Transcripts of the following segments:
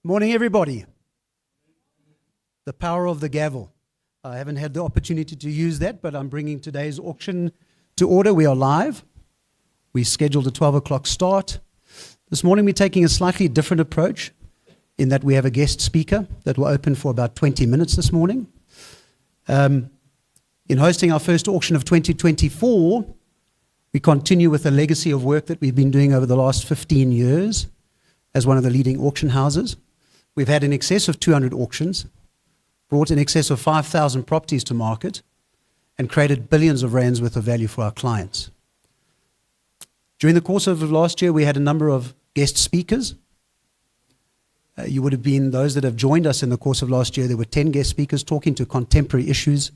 Morning, everybody. The power of the gavel. I haven't had the opportunity to use that, but I'm bringing today's auction to order. We are live. We scheduled a 12 o'clock start. This morning, we're taking a slightly different approach in that we have a guest speaker that will open for about 20 minutes this morning. In hosting our first auction of 2024, we continue with a legacy of work that we've been doing over the last 15 years as one of the leading auction houses. We've had in excess of 200 auctions, brought in excess of 5,000 properties to market, and created billions of rands worth of value for our clients. During the course of last year, we had a number of guest speakers. You would have been those that have joined us in the course of last year. There were 10 guest speakers talking to contemporary issues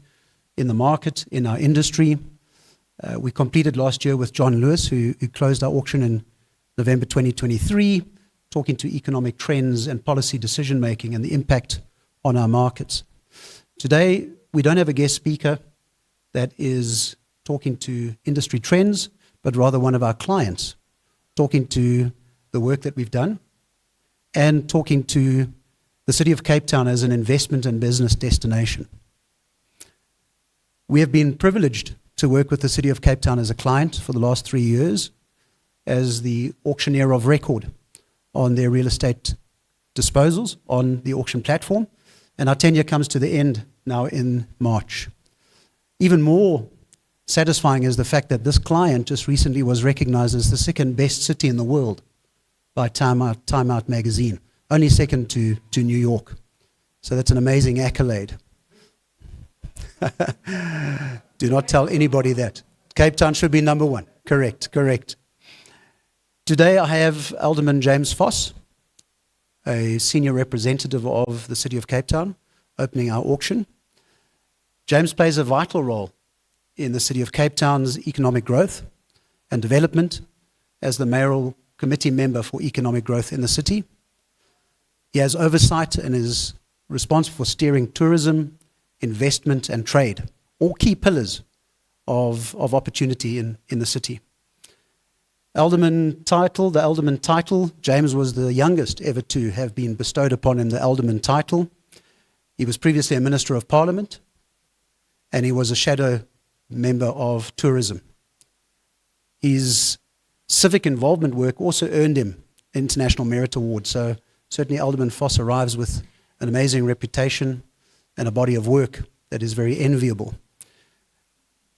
in the market, in our industry. We completed last year with John Lewis, who closed our auction in November 2023, talking to economic trends and policy decision-making and the impact on our markets. Today, we don't have a guest speaker that is talking to industry trends, but rather one of our clients, talking to the work that we've done and talking to the City of Cape Town as an investment and business destination. We have been privileged to work with the City of Cape Town as a client for the last 3 years as the auctioneer of record on their real estate disposals on the auction platform, and our tenure comes to the end now in March. Even more satisfying is the fact that this client just recently was recognized as the second best city in the world by Time Out magazine, only second to New York. So that's an amazing accolade. Do not tell anybody that. Cape Town should be number one. Correct. Today I have Alderman James Vos, a senior representative of the City of Cape Town, opening our auction. James plays a vital role in the City of Cape Town's economic growth and development as the mayoral committee member for economic growth in the city. He has oversight and is responsible for steering tourism, investment and trade, all key pillars of opportunity in the city. The alderman title, James was the youngest ever to have been bestowed upon him the alderman title. He was previously a Minister of Parliament, and he was a shadow member of tourism. His civic involvement work also earned him an International Merit Award, so certainly Alderman Vos arrives with an amazing reputation and a body of work that is very enviable.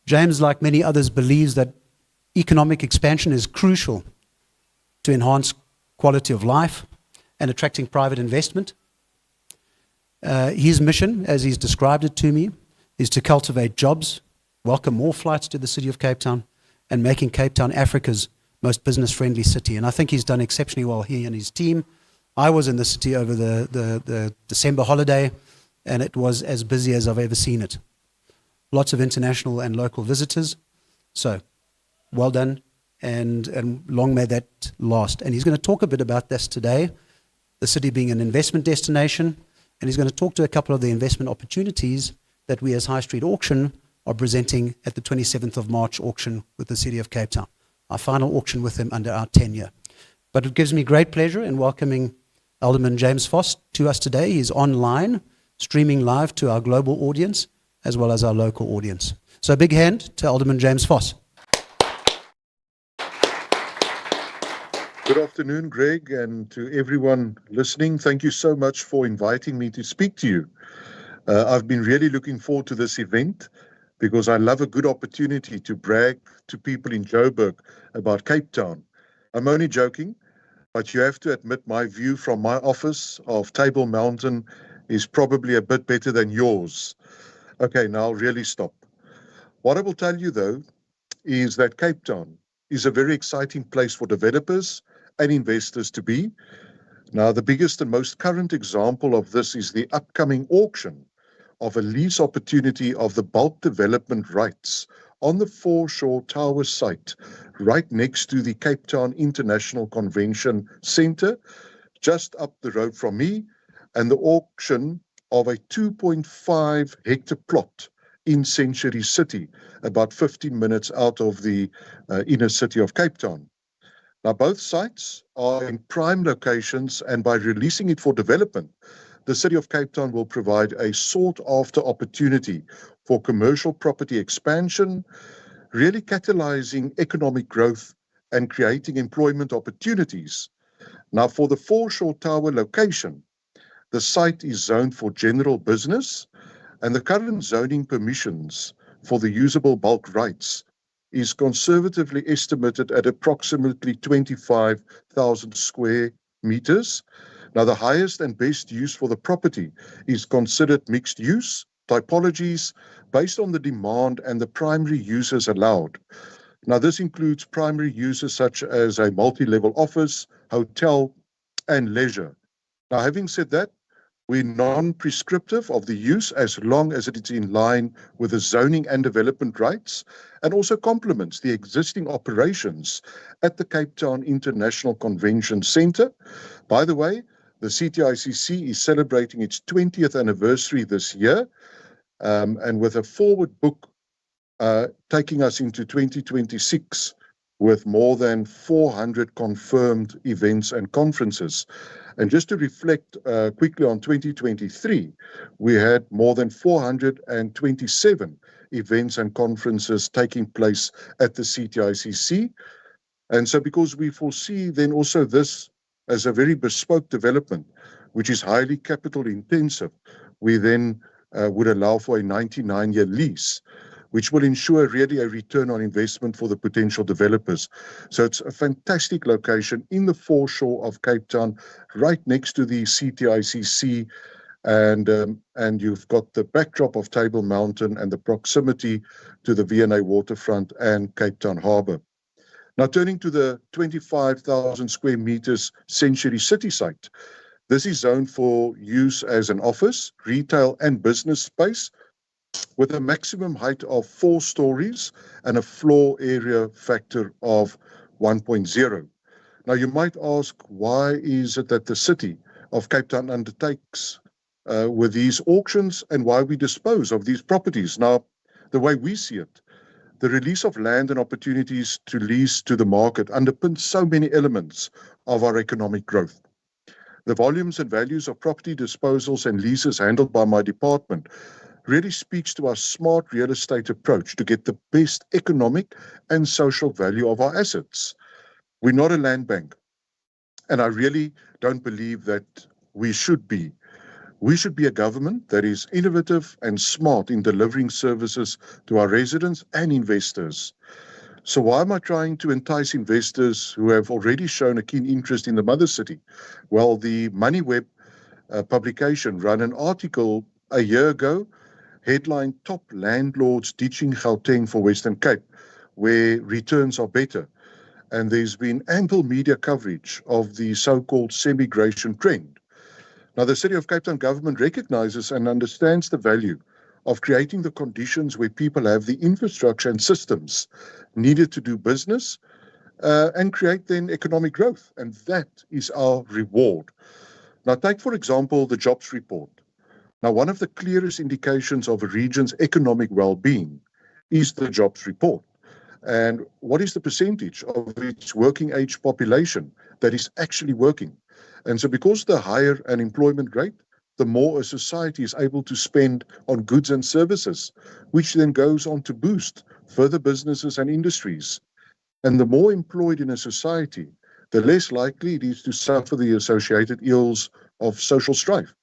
James, like many others, believes that economic expansion is crucial to enhance quality of life and attracting private investment. His mission, as he's described it to me, is to cultivate jobs, welcome more flights to the City of Cape Town, and making Cape Town Africa's most business-friendly city. And I think he's done exceptionally well, he and his team. I was in the city over the December holiday, and it was as busy as I've ever seen it. Lots of international and local visitors. So, well done, and long may that last. And he's going to talk a bit about this today, the city being an investment destination, and he's going to talk to a couple of the investment opportunities that we as High Street Auction are presenting at the 27th of March auction with the City of Cape Town, our final auction with him under our tenure. But it gives me great pleasure in welcoming Alderman James Vos to us today. He's online, streaming live to our global audience as well as our local audience. So a big hand to Alderman James Vos. Good afternoon, Greg, and to everyone listening. Thank you so much for inviting me to speak to you. I've been really looking forward to this event because I love a good opportunity to brag to people in Joburg about Cape Town. I'm only joking, but you have to admit my view from my office of Table Mountain is probably a bit better than yours. Okay, now I'll really stop. What I will tell you, though, is that Cape Town is a very exciting place for developers and investors to be. Now, the biggest and most current example of this is the upcoming auction of a lease opportunity of the bulk development rights on the Foreshore Tower site, right next to the Cape Town International Convention Centre, just up the road from me, and the auction of a 2.5 hectare plot in Century City, about 15 minutes out of the inner city of Cape Town. Now, both sites are in prime locations, and by releasing it for development, the City of Cape Town will provide a sought-after opportunity for commercial property expansion, really catalyzing economic growth and creating employment opportunities. Now, for the foreshore tower location, the site is zoned for general business, and the current zoning permissions for the usable bulk rights is conservatively estimated at approximately 25,000 square meters. Now, the highest and best use for the property is considered mixed use typologies based on the demand and the primary uses allowed. Now, this includes primary uses such as a multi-level office, hotel, and leisure. Now, having said that, we're non-prescriptive of the use as long as it is in line with the zoning and development rights and also complements the existing operations at the Cape Town International Convention Centre. By the way, the CTICC is celebrating its 20th anniversary this year, and with a forward book taking us into 2026 with more than 400 confirmed events and conferences. And just to reflect quickly on 2023, we had more than 427 events and conferences taking place at the CTICC. And so because we foresee then also this as a very bespoke development, which is highly capital intensive, we then would allow for a 99-year lease, which will ensure really a return on investment for the potential developers. So it's a fantastic location in the foreshore of Cape Town, right next to the CTICC, and you've got the backdrop of Table Mountain and the proximity to the V&A waterfront and Cape Town Harbour. Now, turning to the 25,000 square meters Century City site, this is zoned for use as an office, retail and business space, with a maximum height of 4 stories and a floor area factor of 1.0. Now, you might ask, why is it that the City of Cape Town undertakes with these auctions and why we dispose of these properties? Now, the way we see it, the release of land and opportunities to lease to the market underpins so many elements of our economic growth. The volumes and values of property disposals and leases handled by my department really speaks to our smart real estate approach to get the best economic and social value of our assets. We're not a land bank, and I really don't believe that we should be. We should be a government that is innovative and smart in delivering services to our residents and investors. So why am I trying to entice investors who have already shown a keen interest in the mother city? Well, the MoneyWeb publication ran an article a year ago, headline Top Landlords Ditching Gauteng for Western Cape, where returns are better. And there's been ample media coverage of the so-called semigration trend. Now, the City of Cape Town government recognizes and understands the value of creating the conditions where people have the infrastructure and systems needed to do business and create then economic growth. And that is our reward. Now, take, for example, the jobs report. Now, one of the clearest indications of a region's economic well-being is the jobs report. And what is the percentage of its working age population that is actually working? And so because the higher an employment rate, the more a society is able to spend on goods and services, which then goes on to boost further businesses and industries. And the more employed in a society, the less likely it is to suffer the associated ills of social strife.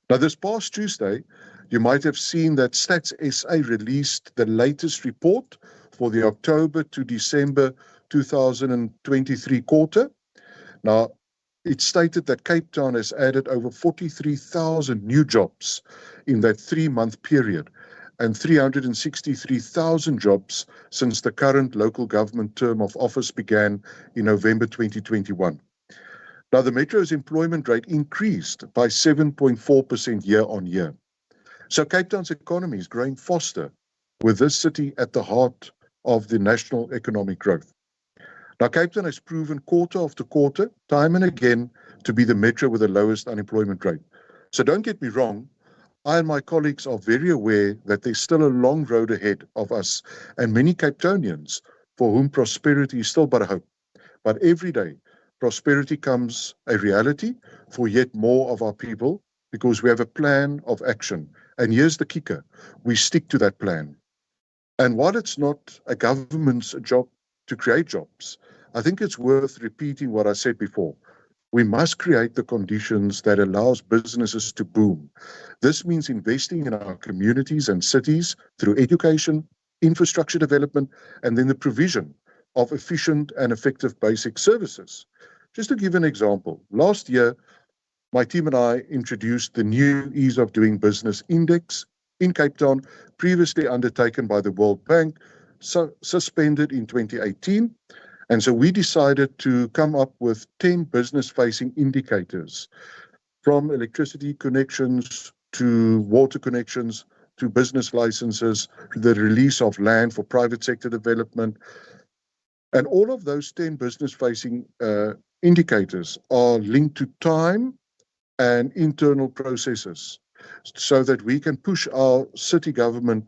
Now, this past Tuesday, you might have seen that Stats SA released the latest report for the October to December 2023 quarter. Now, it stated that Cape Town has added over 43,000 new jobs in that 3-month period and 363,000 jobs since the current local government term of office began in November 2021. Now, the Metro's employment rate increased by 7.4% year on year. So Cape Town's economy is growing faster, with this city at the heart of the national economic growth. Now, Cape Town has proven quarter after quarter, time and again, to be the metro with the lowest unemployment rate. So don't get me wrong, I and my colleagues are very aware that there's still a long road ahead of us and many Cape Townians for whom prosperity is still but a hope. but every day prosperity comes a reality for yet more of our people because we have a plan of action. And here's the kicker: we stick to that plan. And while it's not a government's job to create jobs, I think it's worth repeating what I said before. We must create the conditions that allows businesses to boom. This means investing in our communities and cities through education, infrastructure development, and then the provision of efficient and effective basic services. Just to give an example, last year, my team and I introduced the new Ease of Doing Business Index in Cape Town, previously undertaken by the World Bank, suspended in 2018. And so we decided to come up with 10 business-facing indicators, from electricity connections to water connections to business licenses, to the release of land for private sector development. And all of those 10 business-facing indicators are linked to time and internal processes so that we can push our city government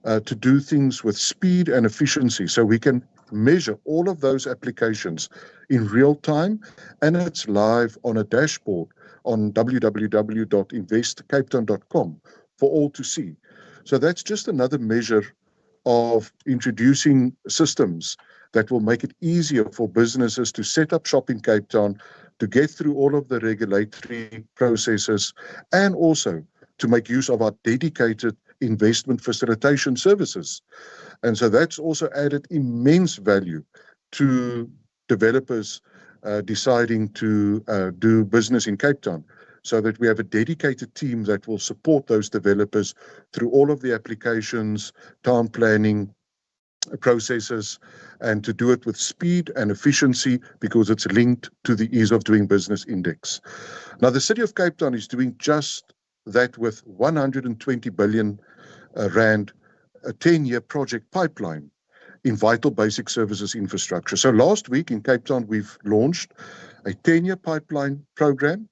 to do things with speed and efficiency, so we can measure all of those applications in real time, and it's live on a dashboard on www.investcapetown.com for all to see. So that's just another measure of introducing systems that will make it easier for businesses to set up shop in Cape Town, to get through all of the regulatory processes, and also to make use of our dedicated investment facilitation services. And so that's also added immense value to developers deciding to do business in Cape Town, so that we have a dedicated team that will support those developers through all of the applications, town planning processes, and to do it with speed and efficiency because it's linked to the Ease of Doing Business Index. Now, the City of Cape Town is doing just that with 120 billion Rand, a 10-year project pipeline in vital basic services infrastructure. So last week in Cape Town, we've launched a 10-year pipeline program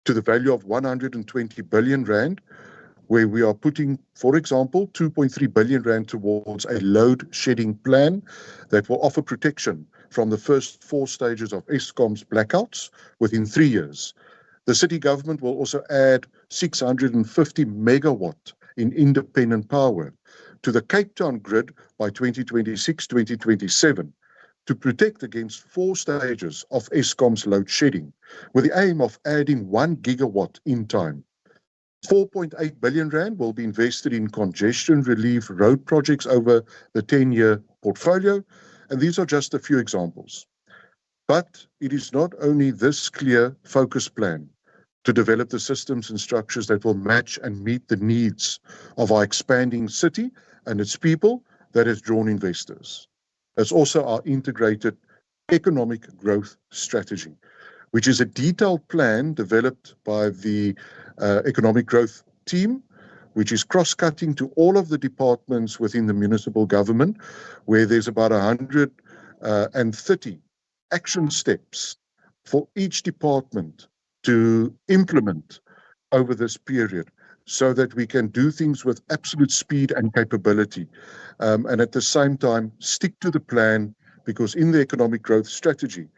to the value of 120 billion Rand, where we are putting, for example, 2.3 billion Rand towards a load shedding plan that will offer protection from the first 4 stages of Eskom's blackouts within 3 years. The city government will also add 650 megawatt in independent power to the Cape Town grid by 2026-2027 to protect against 4 stages of Eskom's load shedding, with the aim of adding 1 gigawatt in time. 4.8 billion Rand will be invested in congestion relief road projects over the 10-year portfolio, and these are just a few examples. But it is not only this clear focus plan to develop the systems and structures that will match and meet the needs of our expanding city and its people that has drawn investors. It's also our integrated economic growth strategy, which is a detailed plan developed by the economic growth team, which is cross-cutting to all of the departments within the municipal government, where there's about 130 action steps for each department to implement over this period, so that we can do things with absolute speed and capability, and at the same time stick to the plan, because in the economic growth strategy,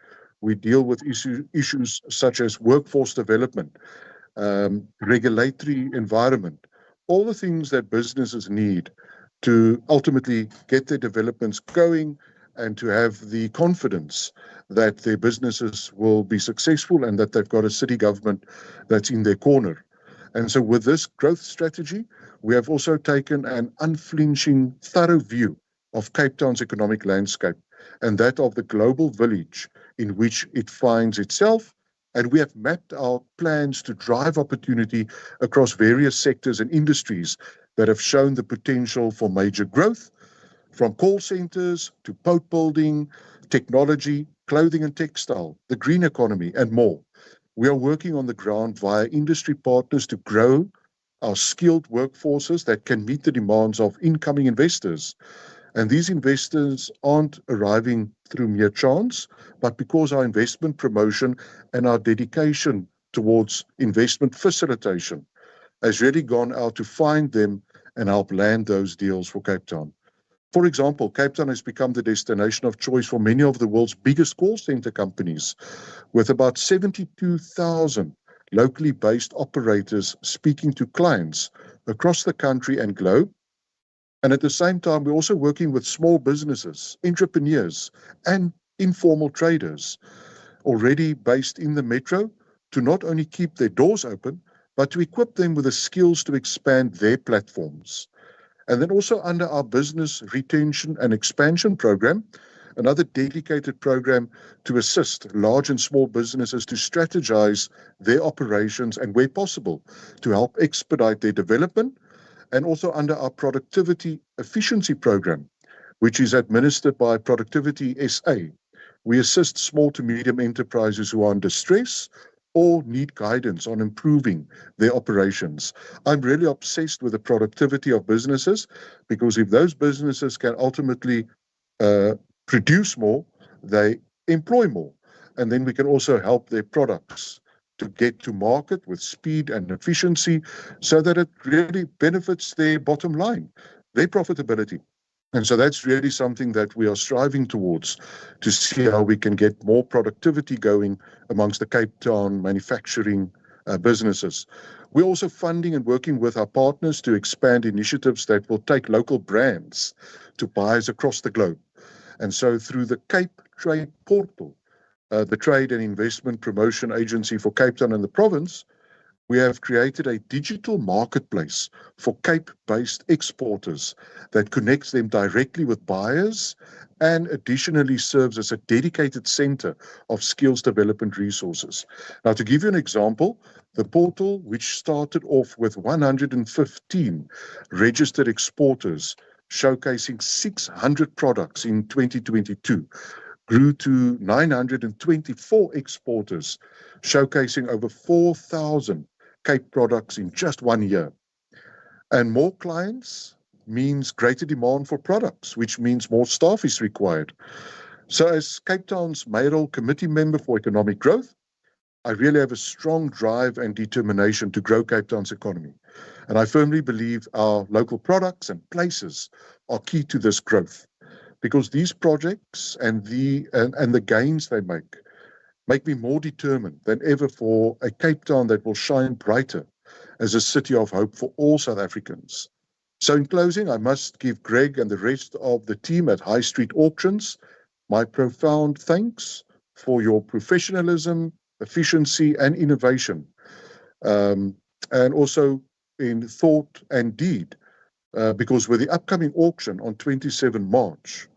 we deal with issues such as workforce development, regulatory environment, all the things that businesses need to ultimately get their developments going and to have the confidence that their businesses will be successful and that they've got a city government that's in their corner. And so with this growth strategy, we have also taken an unflinching, thorough view of Cape Town's economic landscape and that of the global village in which it finds itself. And we have mapped our plans to drive opportunity across various sectors and industries that have shown the potential for major growth, from call centers to boat building, technology, clothing and textile, the green economy, and more. We are working on the ground via industry partners to grow our skilled workforces that can meet the demands of incoming investors. And these investors aren't arriving through mere chance, but because our investment promotion and our dedication towards investment facilitation has really gone out to find them and help land those deals for Cape Town. For example, Cape Town has become the destination of choice for many of the world's biggest call center companies, with about 72,000 locally based operators speaking to clients across the country and globe. And at the same time, we're also working with small businesses, entrepreneurs, and informal traders already based in the metro to not only keep their doors open, but to equip them with the skills to expand their platforms. And then also under our business retention and expansion program, another dedicated program to assist large and small businesses to strategize their operations and, where possible, to help expedite their development. And also under our productivity efficiency program, which is administered by Productivity SA, we assist small to medium enterprises who are under stress or need guidance on improving their operations. I'm really obsessed with the productivity of businesses, because if those businesses can ultimately produce more, they employ more. And then we can also help their products to get to market with speed and efficiency so that it really benefits their bottom line, their profitability. And so that's really something that we are striving towards, to see how we can get more productivity going amongst the Cape Town manufacturing businesses. We're also funding and working with our partners to expand initiatives that will take local brands to buyers across the globe. And so through the Cape Trade Portal, the Trade and Investment Promotion Agency for Cape Town and the province, we have created a digital marketplace for Cape-based exporters that connects them directly with buyers and additionally serves as a dedicated center of skills development resources. Now, to give you an example, the portal, which started off with 115 registered exporters showcasing 600 products in 2022, grew to 924 exporters showcasing over 4,000 Cape products in just 1 year. And more clients means greater demand for products, which means more staff is required. So as Cape Town's mayoral committee member for economic growth, I really have a strong drive and determination to grow Cape Town's economy. And I firmly believe our local products and places are key to this growth, because these projects and the gains they make me more determined than ever for a Cape Town that will shine brighter as a city of hope for all South Africans. So in closing, I must give Greg and the rest of the team at High Street Auctions my profound thanks for your professionalism, efficiency, and innovation, and also in thought and deed, because with the upcoming auction on 27 March,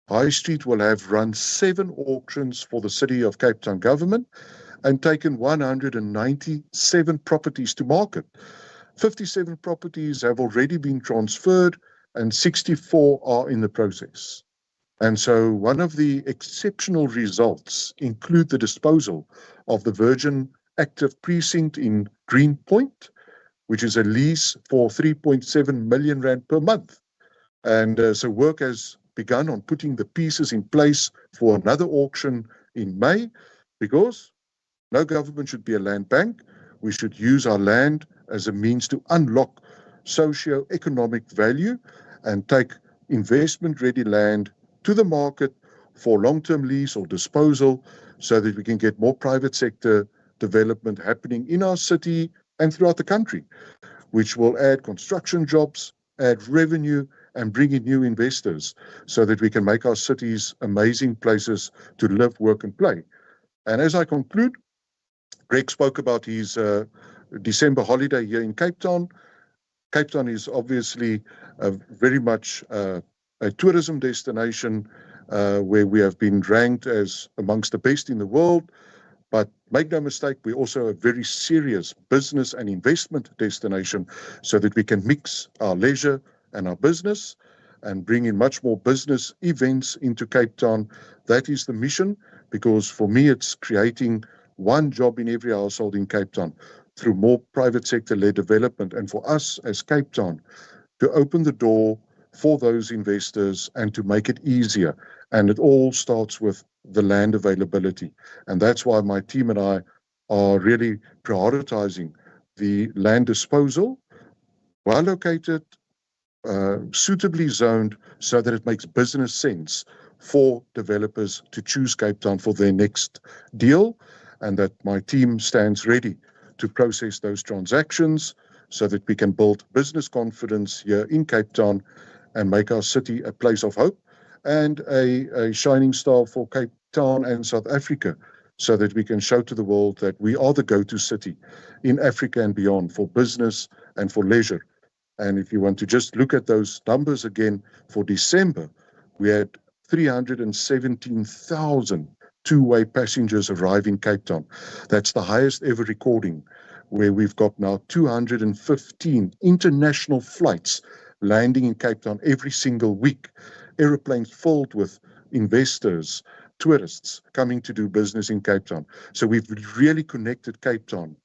High Street will have run 7 auctions for the City of Cape Town government and taken 197 properties to market. 57 properties have already been transferred and 64 are in the process. And so one of the exceptional results include the disposal of the Virgin Active Precinct in Greenpoint, which is a lease for 3.7 million rand per month. And so work has begun on putting the pieces in place for another auction in May, because no government should be a land bank. We should use our land as a means to unlock socio-economic value and take investment-ready land to the market for long-term lease or disposal, so that we can get more private sector development happening in our city and throughout the country, which will add construction jobs, add revenue, and bring in new investors, so that we can make our cities amazing places to live, work, and play. And as I conclude, Greg spoke about his December holiday here in Cape Town. Cape Town is obviously very much a tourism destination where we have been ranked as amongst the best in the world. But make no mistake, we're also a very serious business and investment destination, so that we can mix our leisure and our business and bring in much more business events into Cape Town. That is the mission, because for me, it's creating one job in every household in Cape Town through more private sector-led development, and for us as Cape Town to open the door for those investors and to make it easier. And it all starts with the land availability. And that's why my team and I are really prioritizing the land disposal, well located, suitably zoned so that it makes business sense for developers to choose Cape Town for their next deal, and that my team stands ready to process those transactions so that we can build business confidence here in Cape Town and make our city a place of hope and a shining star for Cape Town and South Africa, so that we can show to the world that we are the go-to city in Africa and beyond for business and for leisure. And if you want to just look at those numbers again, for December, we had 317,000 two-way passengers arrive in Cape Town. That's the highest ever recording, where we've got now 215 international flights landing in Cape Town every single week. Aeroplanes filled with investors, tourists coming to do business in Cape Town. So we've really connected Cape Town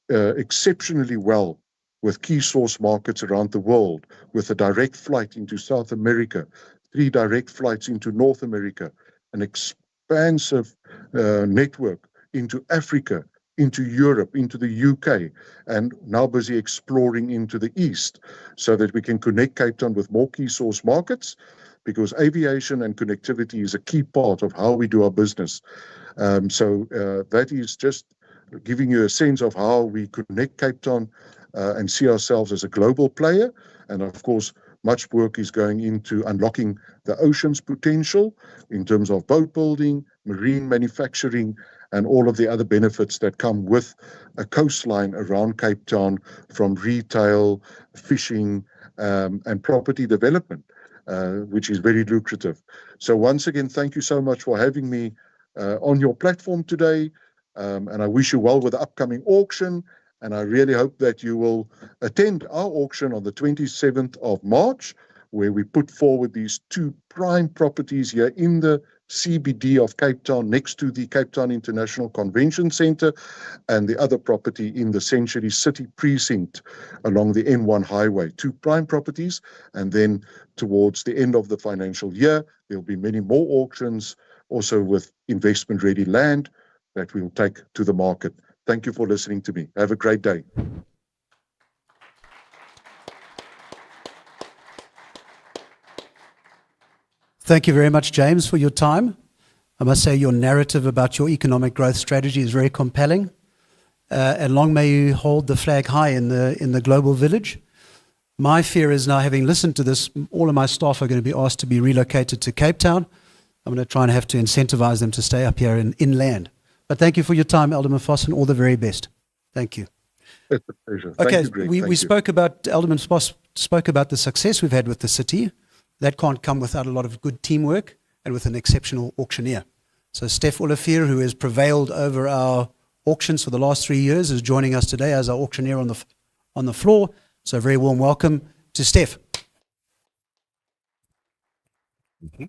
exceptionally well with key source markets around the world, with a direct flight into South America, 3 direct flights into North America, an expansive network into Africa, into Europe, into the UK, and now busy exploring into the East, so that we can connect Cape Town with more key source markets, because aviation and connectivity is a key part of how we do our business. So that is just giving you a sense of how we connect Cape Town and see ourselves as a global player. And of course, much work is going into unlocking the ocean's potential in terms of boat building, marine manufacturing, and all of the other benefits that come with a coastline around Cape Town, from retail, fishing, and property development, which is very lucrative. So once again, thank you so much for having me on your platform today. And I wish you well with the upcoming auction. And I really hope that you will attend our auction on the 27th of March, where we put forward these 2 prime properties here in the CBD of Cape Town, next to the Cape Town International Convention Centre, and the other property in the Century City precinct along the N1 highway. 2 prime properties, and then towards the end of the financial year, there'll be many more auctions, also with investment-ready land that we'll take to the market. Thank you for listening to me. Have a great day. Thank you very much, James, for your time. I must say your narrative about your economic growth strategy is very compelling. And long may you hold the flag high in the global village. My fear is now, having listened to this, all of my staff are going to be asked to be relocated to Cape Town. I'm going to try and have to incentivize them to stay up here inland. But thank you for your time, Alderman Voss, and all the very best. Thank you. It's a pleasure. Okay, Thank you, Greg. we spoke about, Alderman Voss spoke about the success we've had with the city. That can't come without a lot of good teamwork and with an exceptional auctioneer. So Steph Olivier, who has prevailed over our auctions for the last 3 years, is joining us today as our auctioneer on the floor. So a very warm welcome to Steph. Mm-hmm.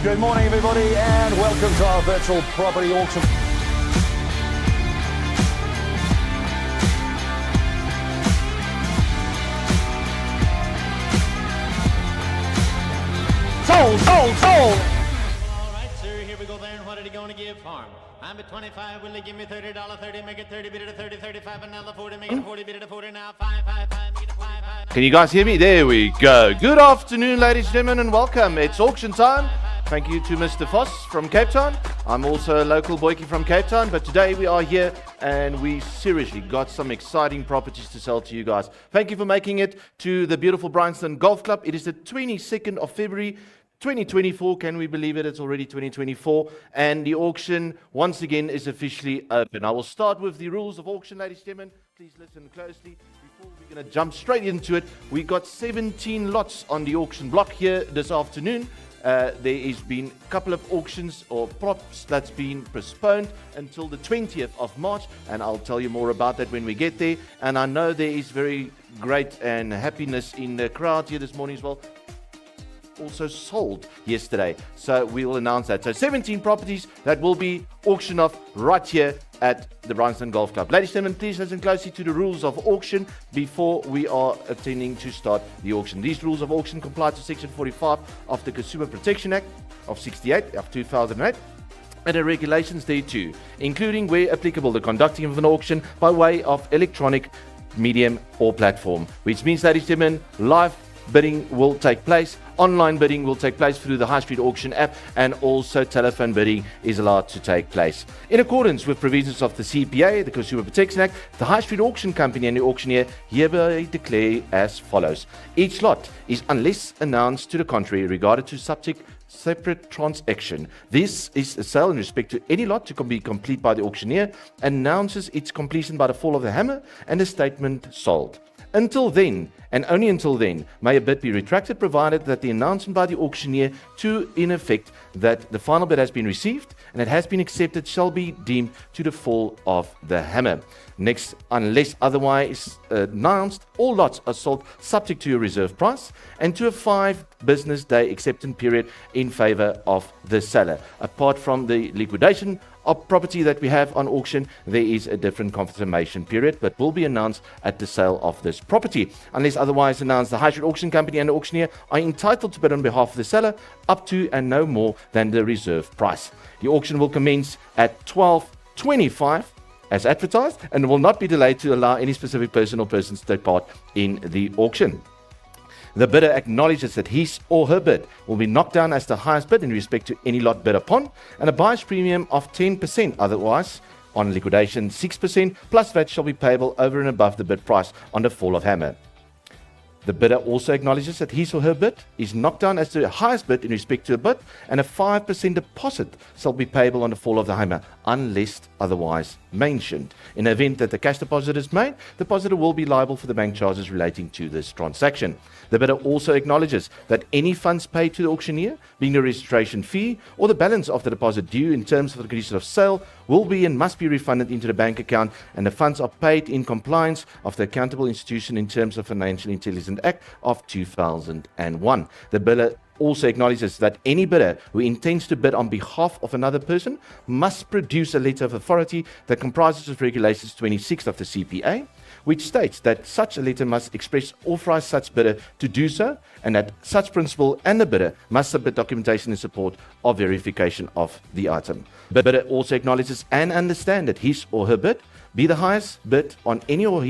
Good morning, everybody, and welcome to our virtual property auction. Sold! All right, sir, here we go there, and what are they going to give for him? I'm at 25, will they give me $30, 30, make it 30, bid it at 30, 35, another 40, make it 40, bid it at 40, now 5, 5, 5, make it 5, 5. Can you guys hear me? There we go. Good afternoon, ladies and gentlemen, and welcome. It's auction time. Thank you to Mr. Voss from Cape Town. I'm also a local boykie from Cape Town, but today we are here and we seriously got some exciting properties to sell to you guys. Thank you for making it to the beautiful Bryanston Golf Club. It is the 22nd of February, 2024, can we believe it? It's already 2024, and the auction once again is officially open. I will start with the rules of auction, ladies and gentlemen. Please listen closely. Before we're going to jump straight into it, we got 17 lots on the auction block here this afternoon. There has been a couple of auctions or props that's been postponed until the 20th of March, and I'll tell you more about that when we get there. And I know there is very great and happiness in the crowd here this morning as well. Also sold yesterday, so we'll announce that. So 17 properties that will be auctioned off right here at the Bryanston Golf Club. Ladies and gentlemen, please listen closely to the rules of auction before we are attending to start the auction. These rules of auction comply to Section 45 of the Consumer Protection Act of 68 of 2008 and the regulations thereto, including where applicable the conducting of an auction by way of electronic medium or platform, which means, ladies and gentlemen, live bidding will take place. Online bidding will take place through the High Street Auction app, and also telephone bidding is allowed to take place. In accordance with provisions of the CPA, the Consumer Protection Act, the High Street Auction Company and the auctioneer hereby declare as follows. Each lot is, unless announced to the contrary, regarded to subject separate transaction. This is a sale in respect to any lot to be complete by the auctioneer, announces its completion by the fall of the hammer, and the statement sold. Until then, and only until then, may a bid be retracted, provided that the announcement by the auctioneer to, in effect, that the final bid has been received and it has been accepted shall be deemed to the fall of the hammer. Next, unless otherwise announced, all lots are sold subject to a reserve price and to a 5 business day acceptance period in favor of the seller. Apart from the liquidation of property that we have on auction, there is a different confirmation period, but will be announced at the sale of this property. Unless otherwise announced, the High Street Auction Company and the auctioneer are entitled to bid on behalf of the seller up to and no more than the reserve price. The auction will commence at 12:25 as advertised and will not be delayed to allow any specific person or persons to take part in the auction. The bidder acknowledges that his or her bid will be knocked down as the highest bid in respect to any lot bid upon, and a buyer's premium of 10%, otherwise on liquidation 6%, plus VAT shall be payable over and above the bid price on the fall of hammer. The bidder also acknowledges that his or her bid is knocked down as the highest bid in respect to a bid, and a 5% deposit shall be payable on the fall of the hammer, unless otherwise mentioned. In the event that the cash deposit is made, the depositor will be liable for the bank charges relating to this transaction. The bidder also acknowledges that any funds paid to the auctioneer, being the registration fee or the balance of the deposit due in terms of the condition of sale, will be and must be refunded into the bank account, and the funds are paid in compliance of the accountable institution in terms of Financial Intelligence Act of 2001. The bidder also acknowledges that any bidder who intends to bid on behalf of another person must produce a letter of authority that comprises of regulations 26 of the CPA, which states that such a letter must express authorize such bidder to do so, and that such principal and the bidder must submit documentation in support of verification of the item. The bidder also acknowledges and understands that his or her bid be the highest bid on any, or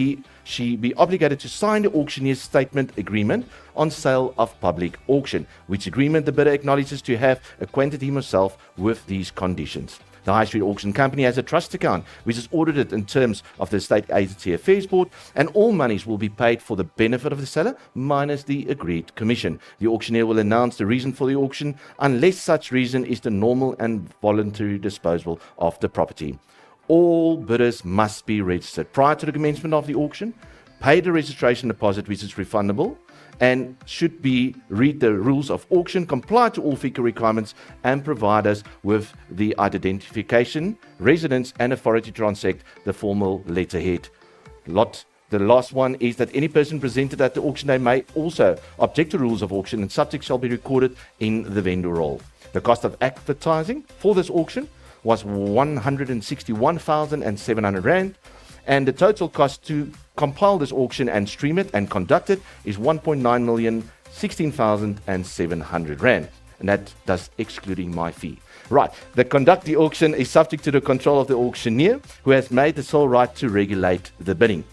she be obligated to sign the auctioneer's statement agreement on sale of public auction, which agreement the bidder acknowledges to have acquainted himself with these conditions. The High Street Auction Company has a trust account which is audited in terms of the State Agency Affairs Board, and all monies will be paid for the benefit of the seller minus the agreed commission. The auctioneer will announce the reason for the auction unless such reason is the normal and voluntary disposal of the property. All bidders must be registered prior to the commencement of the auction, pay the registration deposit which is refundable, and should be read the rules of auction, comply to all FICA requirements, and provide us with the identification, residence, and authority to transact the formal letterhead. The last one is that any person presented at the auction day may also object to rules of auction, and subject shall be recorded in the vendor roll. The cost of advertising for this auction was 161,700 Rand, and the total cost to compile this auction and stream it and conduct it is 1.9 million, 16,700 Rand, and that does excluding my fee. Right, the conduct the auction is subject to the control of the auctioneer, who has made the sole right to regulate the bidding.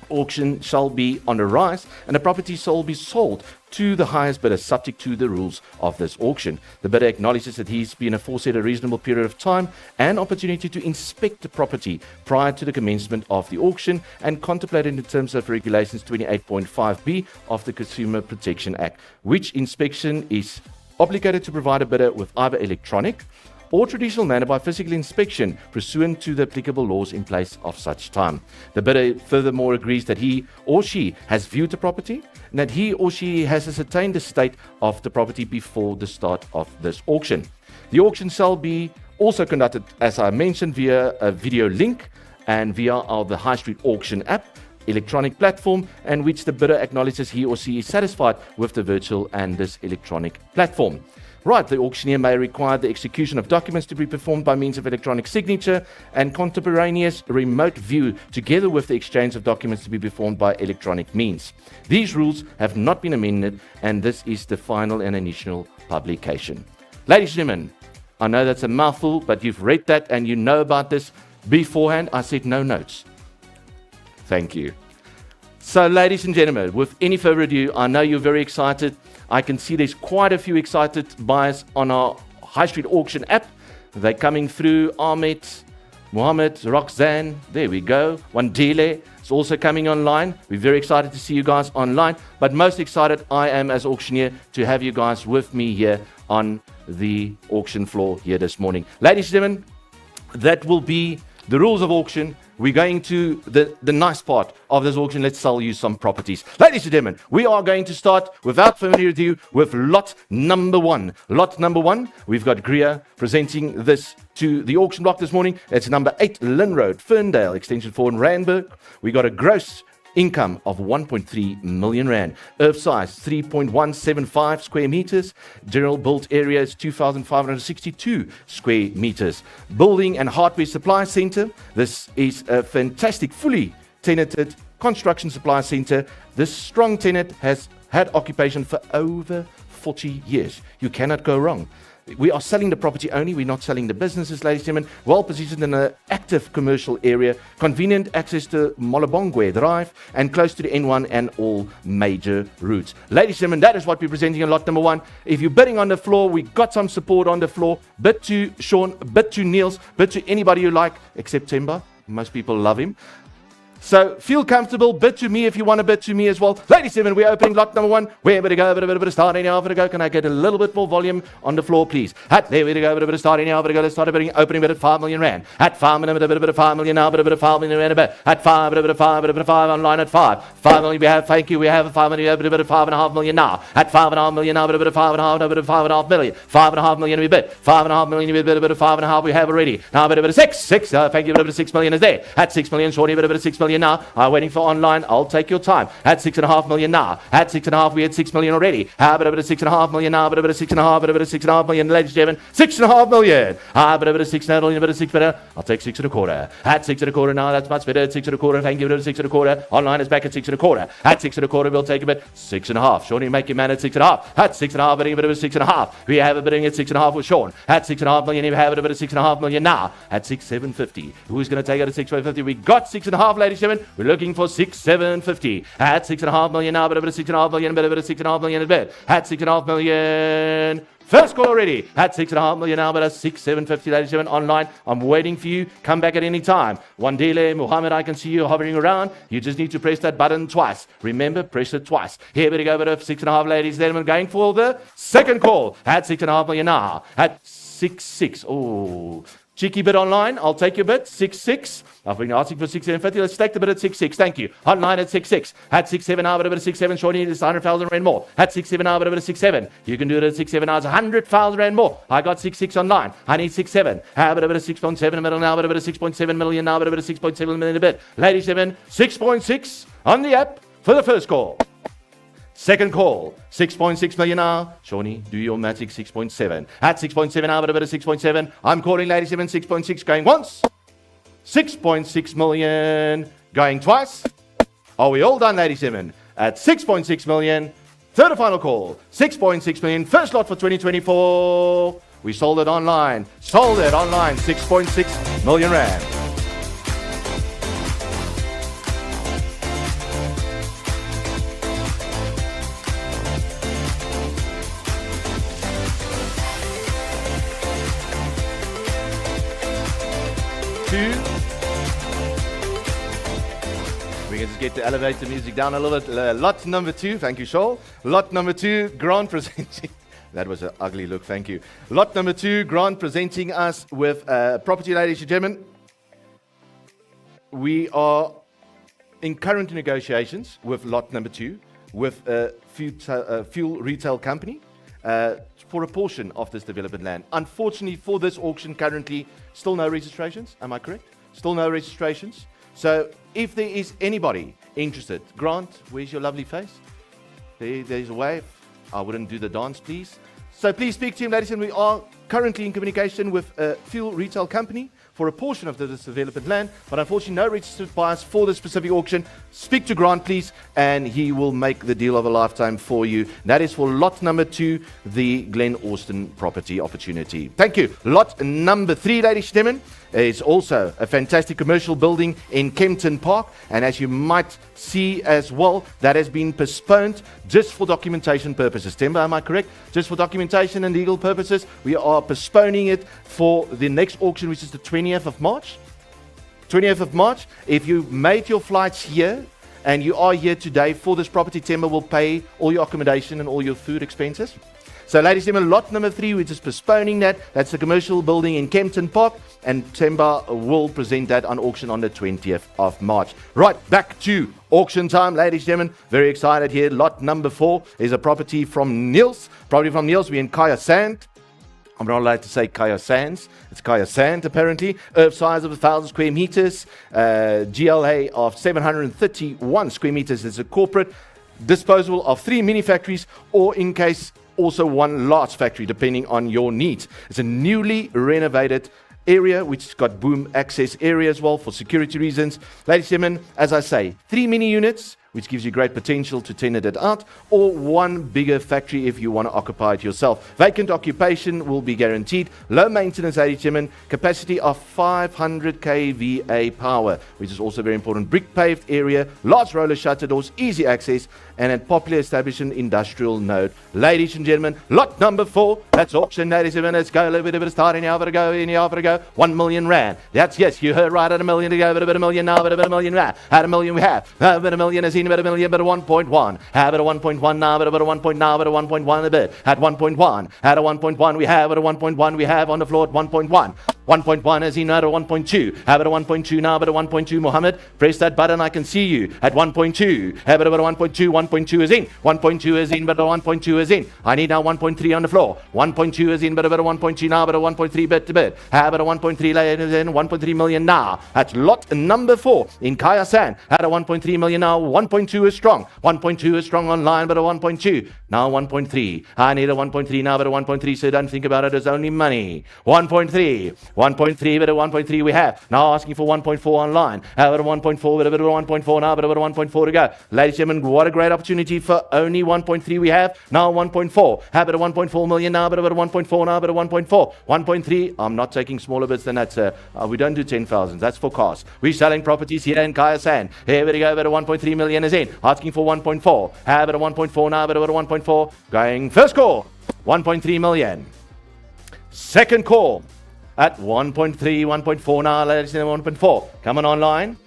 auction shall be on a rise and the property shall be sold to the highest bidder subject to the rules of this auction. The bidder acknowledges that he's been afforded a reasonable period of time and opportunity to inspect the property prior to the commencement of the auction and contemplated in terms of regulations 28.5b of the Consumer Protection Act, which inspection is obligated to provide a bidder with either electronic or traditional manner by physical inspection pursuant to the applicable laws in place of such time. The bidder furthermore agrees that he or she has viewed the property and that he or she has ascertained the state of the property before the start of this auction. The auction shall be also conducted, as I mentioned, via a video link and via the High Street Auction app, electronic platform, and which the bidder acknowledges he or she is satisfied with the virtual and this electronic platform. Right, the auctioneer may require the execution of documents to be performed by means of electronic signature and contemporaneous remote view, together with the exchange of documents to be performed by electronic means. These rules have not been amended, and this is the final and initial publication. Ladies and gentlemen, I know that's a mouthful, but you've read that and you know about this beforehand. I said no notes. Thank you. So, ladies and gentlemen, with any further ado, I know you're very excited. I can see there's quite a few excited buyers on our High Street Auction app. They're coming through. Ahmed, Mohammed, Roxanne, there we go. Wandile is also coming online. We're very excited to see you guys online. But most excited I am as auctioneer to have you guys with me here on the auction floor here this morning. Ladies and gentlemen, that will be the rules of auction. We're going to the nice part of this auction. Let's sell you some properties. Ladies and gentlemen, we are going to start without further ado with lot number one. Lot number one, we've got Greer presenting this to the auction block this morning. It's number 8 Lynn Road, Ferndale, extension 4 in Randburg. We got a gross income of 1.3 million rand. Earth size 3.175 square meters. General built area is 2,562 square meters. Building and hardware supply center. This is a fantastic, fully tenanted construction supply center. This strong tenant has had occupation for over 40 years. You cannot go wrong. We are selling the property only. We're not selling the businesses, ladies and gentlemen. Well positioned in an active commercial area, convenient access to Molobongwe Drive, and close to the N1 and all major routes. Ladies and gentlemen, that is what we're presenting in lot number one. If you're bidding on the floor, we got some support on the floor. Bid to Sean, bid to Niels, bid to anybody you like, except Temba. Most people love him. So feel comfortable, bid to me if you want to bid to me as well. Ladies and gentlemen, we're opening lot number one. Where to go, a bit of starting now, to go. Can I get a little bit more volume on the floor, please? There we go, a bit of starting now, to go. Let's start opening bid at 5 million rand. At 5 million, a bit of 5 million now, a bit of 5 million rand a bit. At 5, a bit of 5, a bit of 5 online at 5. 5 million we have, thank you, we have 5 million, a bit of 5.5 million now. At 5.5 million now, a bit of 5.5, a bit of 5.5 million. 5.5 million we bid. 5.5 million we bid, a bit of 5.5 we have already. Now a bit of 6, thank you, a bit of 6 million is there. At 6 million, shortly, a bit of 6 million now. Waiting for online, I'll take your time. At 6.5 million now. At 6.5, we had 6 million already. How about a bit of 6.5 million now? But a bit of 6.5, but a bit of 6.5 million, ladies and gentlemen. 6.5 million. But a bit of 6 million, a bit of 6 better. I'll take 6.25. At 6.25 now, that's much better. At 6.25, thank you, a bit of 6.25. Online is back at 6.25. At 6.25, we'll take a bit. 6.5. Sean, make your man at 6.5. At 6.5, bidding a bit of 6.5. We have a bidding at 6.5 with Sean. At 6.5 million, you have a bit of 6.5 million now. At 6.750. Who's going to take it at 6.750? We got 6.5, ladies and gentlemen. We're looking for 6.750. At 6.5 million now, but a bit of 6.5 million, but a bit of 6.5 million a bit. At 6.5 million. First call already. At 6.5 million now, but a 6.750, ladies and gentlemen, online. I'm waiting for you. Come back at any time. Wandile, Muhammad, I can see you hovering around. You just need to press that button twice. Remember, press it twice. Here we go, but a 6.5, ladies and gentlemen, going for the second call. At 6.5 million now. At 6.6. Oh, cheeky bid online. I'll take your bid. 6.6. I've been asking for 6.750. Let's take the bid at 6.6. Thank you. Online at 6.6. At 6.7 now, but a bit of 6.7. Shorty is 100,000 rand more. At 6.7 now, but a bit of 6.7. You can do it at 6.7 now. It's 100,000 rand more. I got 6.6 online. I need 6.7. How about a bit of 6.7 middle now, but a bit of 6.7 million now, but a bit of 6.7 million a bit. Ladies and gentlemen, 6.6 on the app for the first call. Second call, 6.6 million now. Shawnee, do your magic, 6.7. At 6.7 now, but a bit of 6.7. I'm calling, ladies and gentlemen, 6.6 going once. 6.6 million going twice. Are we all done, ladies and gentlemen? At 6.6 million. Third and final call, 6.6 million. First lot for 2024. We sold it online. 6.6 million rand. 2. We can just get the elevator music down a little bit. Lot number 2, thank you, Shoal. Lot number 2, Grant presenting. That was an ugly look, thank you. Lot number 2, Grant presenting us with property, ladies and gentlemen. We are in current negotiations with lot number 2 with a fuel retail company for a portion of this development land. Unfortunately for this auction currently, still no registrations, am I correct? Still no registrations. So if there is anybody interested, Grant, where's your lovely face? There's a wave. I wouldn't do the dance, please. So please speak to him, ladies and gentlemen. We are currently in communication with a fuel retail company for a portion of this development land, but unfortunately no registered buyers for this specific auction. Speak to Grant, please, and he will make the deal of a lifetime for you. That is for lot number 2, the Glen Austin property opportunity. Thank you. Lot number 3, ladies and gentlemen, is also a fantastic commercial building in Kempton Park, and as you might see as well, that has been postponed just for documentation purposes. Temba, am I correct? Just for documentation and legal purposes, we are postponing it for the next auction, which is the 20th of March. 20th of March. If you made your flights here and you are here today for this property, Temba will pay all your accommodation and all your food expenses. So, ladies and gentlemen, lot number 3, we're just postponing that. That's the commercial building in Kempton Park, and Temba will present that on auction on the 20th of March. Right, back to auction time, ladies and gentlemen. Very excited here. Lot number 4 is a property from Niels. Property from Niels. We're in Kaya Sand. I'm not allowed to say Kaya Sands. It's Kaya Sand, apparently. Earth size of 1,000 square meters. GLA of 731 square meters. It's a corporate disposal of 3 mini factories, or in case also 1 large factory, depending on your needs. It's a newly renovated area, which has got boom access area as well for security reasons. Ladies and gentlemen, as I say, 3 mini units, which gives you great potential to tenant it out, or 1 bigger factory if you want to occupy it yourself. Vacant occupation will be guaranteed. Low maintenance, ladies and gentlemen, capacity of 500 kVA power, which is also very important. Brick paved area, large roller shutter doors, easy access, and a popular establishment industrial node. Ladies and gentlemen, lot number 4, that's auction, ladies and gentlemen. Let's go a little bit of a start, any other go, 1 million rand. That's, yes, you heard right, at $1 million to go, but a bit of $1 million now, but a bit of $1 million rand. At $1 million we have, a bit of $1 million is in, but a million, but a 1.1. Have it a 1.1 now, but a 1.1 now, but a 1.1 a bit. At 1.1, at a 1.1 we have, at a 1.1 we have on the floor at 1.1. 1.1 is in at a 1.2. Have it a 1.2 now, but a 1.2. Mohammed, press that button, I can see you. At 1.2. Have it about a 1.2. 1.2 is in. 1.2 is in, but a 1.2 is in. I need now 1.3 on the floor. 1.2 is in, but about a 1.2 now, but a 1.3 bit to bit. Have it a 1.3 ladies in. 1.3 million now. That's lot number 4 in Kaya Sand. At a 1.3 million now. 1.2 is strong. 1.2 is strong online, but a 1.2. Now 1.3. I need a 1.3 now, but a 1.3, so don't think about it as only money. 1.3. 1.3, but a 1.3 we have. Now asking for 1.4 online. Have it a 1.4, but a bit of a 1.4 now, but a bit of a 1.4 to go. Ladies and gentlemen, what a great opportunity for only 1.3 we have. Now 1.4. Have it a 1.4 million now, but a bit of 1.4 now, but a 1.4. 1.3, I'm not taking smaller bits than that, sir. We don't do 10,000. That's for cars. We're selling properties here in Kaya Sand. Here we go, but a 1.3 million is in. Asking for 1.4. Have it a 1.4 now, but a 1.4. Going first call. 1.3 million. Second call. At 1.3, 1.4 now, ladies and gentlemen, 1.4. Coming online.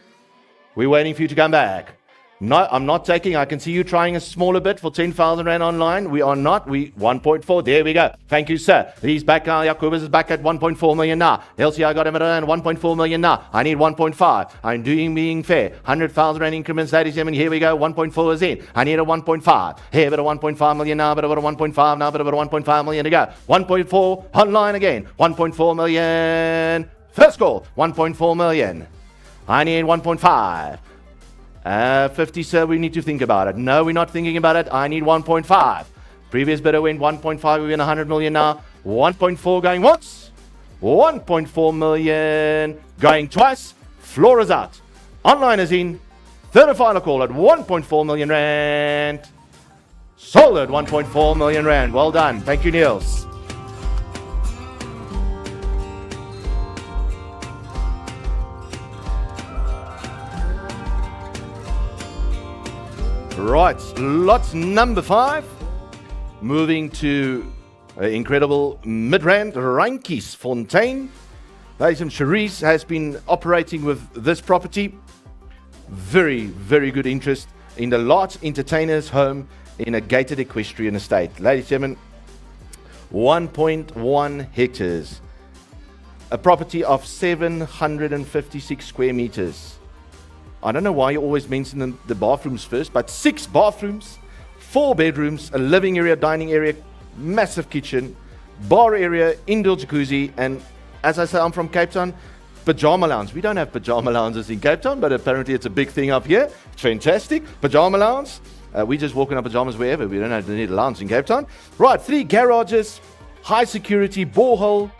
We're waiting for you to come back. No, I'm not taking. I can see you trying a smaller bit for 10,000 rand online. We are not. We 1.4. There we go. Thank you, sir. He's back now. Jacobus is back at 1.4 million now. Elsie, I got him at 1.4 million now. I need 1.5. I'm being fair. 100,000 rand increments, ladies and gentlemen. Here we go. 1.4 is in. I need a 1.5. Here, but a 1.5 million now, but about a 1.5 now, but about a 1.5 million to go. 1.4 online again. 1.4 million. First call. 1.4 million. I need 1.5. 50, sir, we need to think about it. No, we're not thinking about it. I need 1.5. Previous bidder went 1.5. We win 100 million now. 1.4 going once. 1.4 million going twice. Floor is out. Online is in. Third and final call at 1.4 million rand. Solid 1.4 million rand. Well done. Thank you, Niels. Right, lot number 5. Moving to incredible Midrand Randkiesfontein. Ladies and Cherise has been operating with this property. Very, very good interest in the large entertainer's home in a gated equestrian estate. Ladies and gentlemen, 1.1 hectares. A property of 756 square meters. I don't know why you always mention the bathrooms first, but 6 bathrooms, 4 bedrooms, a living area, dining area, massive kitchen, bar area, indoor jacuzzi, and as I say, I'm from Cape Town, pajama lounge. We don't have pajama lounges in Cape Town, but apparently it's a big thing up here. It's fantastic. Pajama lounge. We just walk in our pajamas wherever. We don't have to need a lounge in Cape Town. Right, 3 garages, high security, borehole,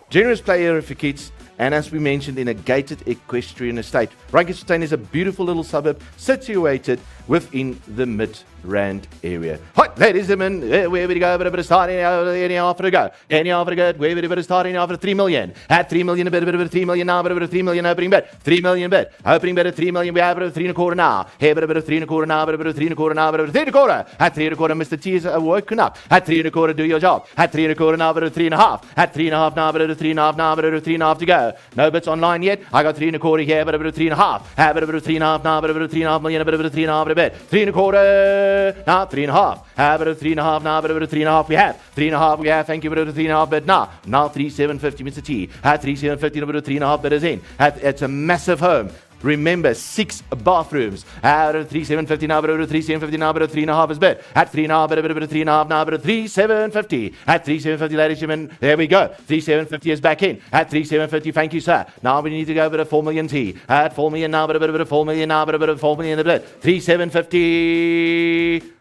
generous play area for kids, and as we mentioned, in a gated equestrian estate. Randfontein is a beautiful little suburb situated within the Midrand area. Hi, ladies and gentlemen, where we go, a bit of starting, any offer to go. Any offer to go, where we bit of starting, offer 3 million. At 3 million, a bit of 3 million now, a bit of 3 million opening bid. 3 million bid. Opening bid at 3 million, we have a bit of 3 and a quarter now. Here, a bit of 3 and a quarter now, a bit of 3 and a quarter now, a bit of 3 and a quarter. At 3 and a quarter, Mr. T is woken up. At 3 and a quarter, do your job. At 3 and a quarter now, a bit of 3 and a half. At 3 and a half now, a bit of 3 and a half now, a bit of 3 and a half to go. No bits online yet. I got 3 and a quarter here, but a bit of 3 and a half. Have a bit of 3 and a half now, but a bit of 3 and a half million, a bit of 3 and a half, a bit. 3 and a quarter now, 3 and a half. Have a bit of 3 and a half now, but a bit of 3 and a half we have. 3 and a half we have. Thank you, but a bit of 3 and a half bid now. Now 3,750, Mr. T. At 3,750, a bit of 3 and a half bidders in. It's a massive home. Remember, 6 bathrooms. Out of 3,750 now, but over 3,750 now, but a 3 and a half is bid. At 3 and a half, but a bit of 3 and a half now, but a 3,750. At 3,750, ladies and gentlemen, there we go. 3,750 is back in. At 3,750, thank you, sir. Now we need to go a bit of 4 million T. At 4 million now, but a bit of 4 million now, but a bit of 4 million a bit. 3,750.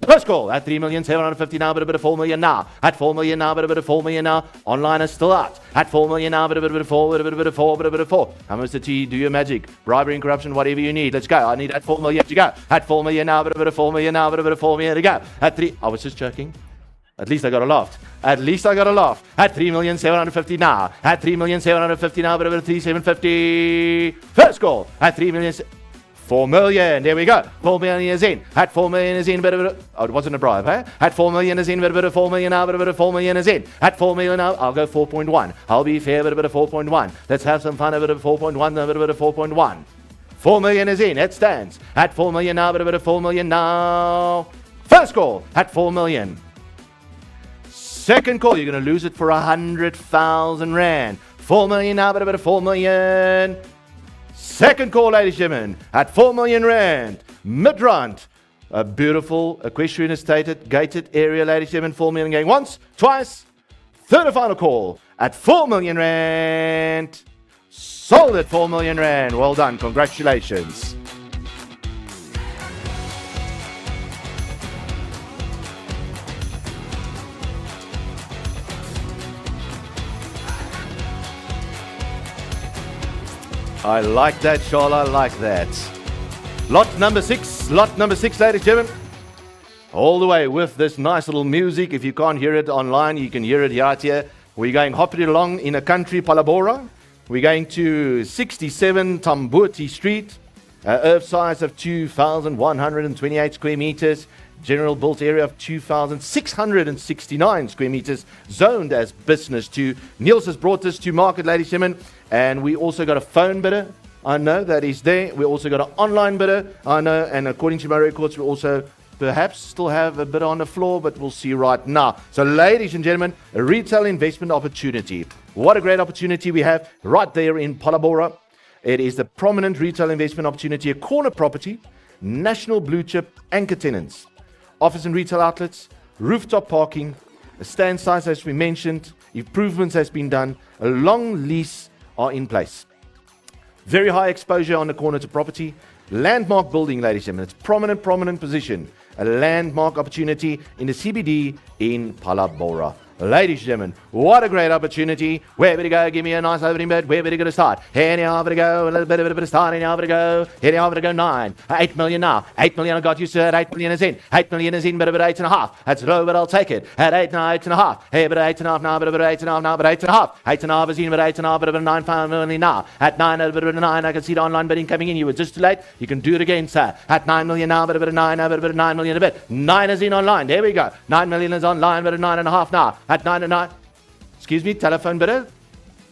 First call at 3,750 now, but a bit of 4 million now. At 4 million now, but a bit of 4 million now. Online is still out. At 4 million now, but a bit of 4, but a bit of 4, but a bit of 4. How much the T? Do your magic. Bribery and corruption, whatever you need. Let's go. I need at 4 million to go. At 4 million now, but a bit of 4 million now, but a bit of 4 million to go. At 3, I was just joking. At least I got a laugh. At least I got a laugh. At 3,750 now. At 3,750 now, but a bit of 3,750. First call at 3 million. 4 million, there we go. 4 million is in. At 4 million is in, but a bit of, oh, it wasn't a bribe, eh? At 4 million is in, but a bit of 4 million now, but a bit of 4 million is in. At 4 million now, I'll go 4.1. I'll be fair, but a bit of 4.1. Let's have some fun, a bit of 4.1, a bit of 4.1. 4 million is in, it stands. At 4 million now, but a bit of 4 million now. First call at 4 million. Second call, you're going to lose it for 100,000 Rand. 4 million now, but a bit of 4 million. Second call, ladies and gentlemen, at 4 million Rand, Midrand, a beautiful equestrian estate, gated area, ladies and gentlemen, 4 million going once, twice, third and final call at 4 million Rand, sold at 4 million Rand. Well done, congratulations. I like that, Charles. I like that. Lot number 6, ladies and gentlemen. All the way with this nice little music. If you can't hear it online, you can hear it right here. We're going hopping along in a country, Palabora. We're going to 67 Tambuti Street. Earth size of 2,128 square meters. General built area of 2,669 square meters, zoned as business 2. Niels has brought this to market, ladies and gentlemen, and we also got a phone bidder. I know that is there. We also got an online bidder. I know, and according to my records, we also perhaps still have a bidder on the floor, but we'll see right now. So, ladies and gentlemen, a retail investment opportunity. What a great opportunity we have right there in Palabora. It is the prominent retail investment opportunity, a corner property, national blue chip anchor tenants. Office and retail outlets, rooftop parking, a stand size as we mentioned, improvements has been done, a long lease are in place. Very high exposure on the corner to property, landmark building, ladies and gentlemen. It's prominent position, a landmark opportunity in the CBD in Palabora. Ladies and gentlemen, what a great opportunity. Where would it go? Give me a nice opening bid. Where would it go to start? Anyhow, to go. A little bit of start. Anyhow, to go. Anyhow, to go 9. 8 million now. 8 million I got you, sir. 8 million is in. 8 million is in, but a bit 8.5. That's low, but I'll take it. At 8 now, 8.5. Hey, but 8.5 now, but a bit 8.5 now, but 8.5. 8.5 is in, but 8.5, but a bit 9 million now. At 9, a bit of 9, I can see the online bidding coming in. You were just too late. You can do it again, sir. At 9 million now, but a bit of 9, but a bit of 9 million a bit. 9 is in online. There we go. 9 million is online, but a 9.5 now. At 9 and 9. Excuse me, telephone bidder.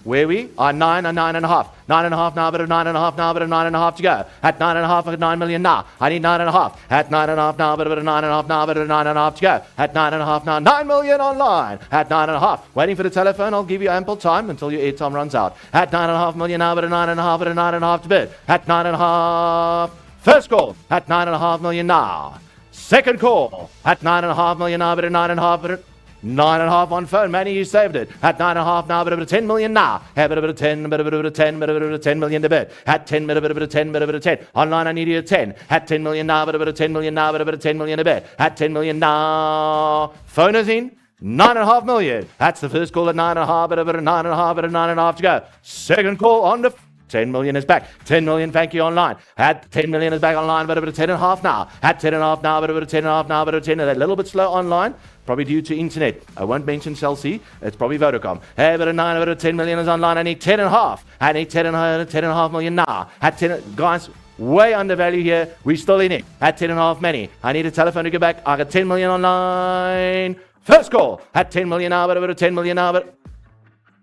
Where we are 9 and 9.5. 9.5 now, but a 9.5 now, but a 9.5 to go. At 9.5, I got 9 million now. I need 9.5. At 9.5 now, but a 9.5 now, but a 9.5 to go. At 9.5 now, 9 million online. At 9.5, waiting for the telephone. I'll give you ample time until your airtime runs out. At 9.5 million now, but a 9.5, but a 9.5 to bid. At 9.5, first call. At 9.5 million now. Second call. At 9.5 million now, but a 9.5, but a 9.5 on phone. Manny, you saved it. At 9.5 now, but a bit of 10 million now. Have a bit of 10, bit of 10, bit of 10 million to bid. At 10, bit of 10, bit of 10. Online, I need you at 10. At 10 million now, but a bit of 10 million now, but a bit of 10 million to bid. At 10 million now. Phone is in. 9.5 million. That's the first call at 9.5, but a bit of 9.5, but a 9.5 to go. Second call on the 10 million is back. 10 million, thank you, online. At 10 million is back online, but a bit of 10.5 now. At 10.5 now, but a bit of 10.5 now, but a 10. A little bit slow online, probably due to internet. I won't mention Chelsea. It's probably Vodacom. Hey, but a 9, but a 10 million is online. I need 10.5. I need 10.5 million now. At 10, guys, way undervalue here. We're still in it. At 10.5 many. I need a telephone to get back. I got 10 million online. First call. At 10 million now, but a bit of 10 million now, but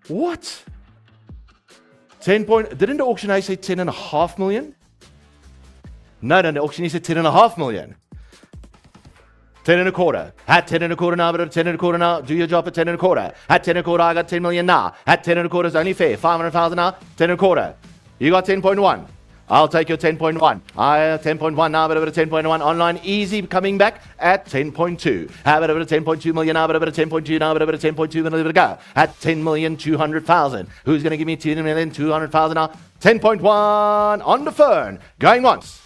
what? 10 point, didn't the auctioneer say 10.5 million? No, the auctioneer said 10.5 million. 10.25. At 10.25 now, but 10.25 now. Do your job at 10.25. At 10.25, I got 10 million now. At 10.25 is only fair. 500,000 now. 10.25. You got 10.1. I'll take your 10.1. I have 10.1 now, but a bit of 10.1 online. Easy coming back at 10.2. Have a bit of 10.2 million now, but a bit of 10.2 now, but a bit of 10.2 minutes to go. At 10,200,000. Who's going to give me 10,200,000 now? 10.1 on the phone. Going once.